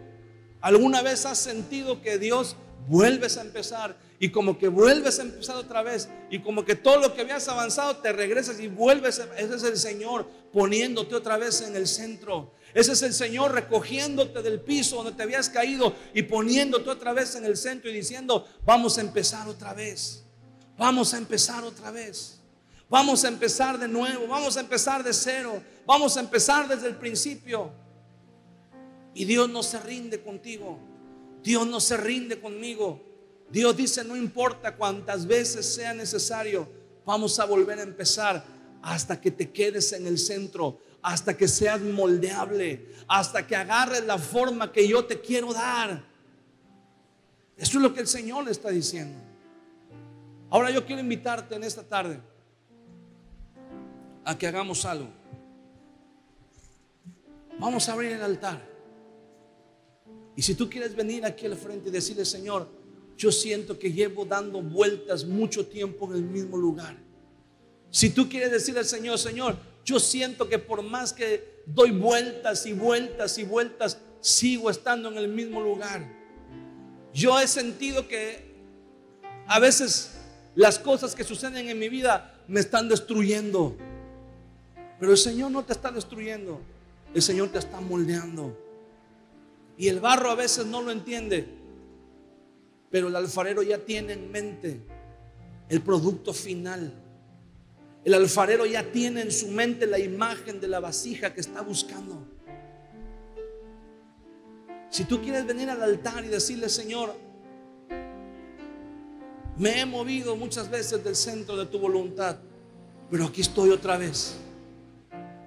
¿Alguna vez has sentido que Dios vuelves a empezar y como que vuelves a empezar otra vez y como que todo lo que habías avanzado te regresas y vuelves? Ese es el Señor poniéndote otra vez en el centro. Ese es el Señor recogiéndote del piso donde te habías caído y poniéndote otra vez en el centro y diciendo: vamos a empezar otra vez, vamos a empezar otra vez, vamos a empezar de nuevo, vamos a empezar de cero, vamos a empezar desde el principio. Y Dios no se rinde contigo, Dios no se rinde conmigo. Dios dice: no importa cuántas veces sea necesario, vamos a volver a empezar hasta que te quedes en el centro, hasta que seas moldeable, hasta que agarres la forma que yo te quiero dar. Eso es lo que el Señor le está diciendo. Ahora yo quiero invitarte en esta tarde a que hagamos algo. Vamos a abrir el altar. Y si tú quieres venir aquí al frente y decirle: Señor, yo siento que llevo dando vueltas mucho tiempo en el mismo lugar. Si tú quieres decirle al Señor: Señor, yo siento que por más que doy vueltas y vueltas y vueltas, sigo estando en el mismo lugar. Yo he sentido que a veces las cosas que suceden en mi vida me están destruyendo, pero el Señor no te está destruyendo, el Señor te está moldeando. Y el barro a veces no lo entiende, pero el alfarero ya tiene en mente el producto final. El alfarero ya tiene en su mente la imagen de la vasija que está buscando. Si tú quieres venir al altar y decirle: Señor, me he movido muchas veces del centro de tu voluntad, pero aquí estoy otra vez.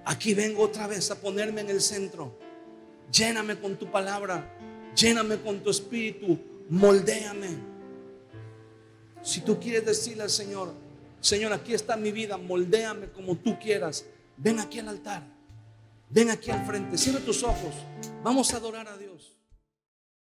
Aquí vengo otra vez a ponerme en el centro. Lléname con tu palabra, lléname con tu espíritu, moldéame. Si tú quieres decirle al Señor: Señor, aquí está mi vida, moldéame como tú quieras, ven aquí al altar, ven aquí al frente, cierra tus ojos, vamos a adorar a Dios.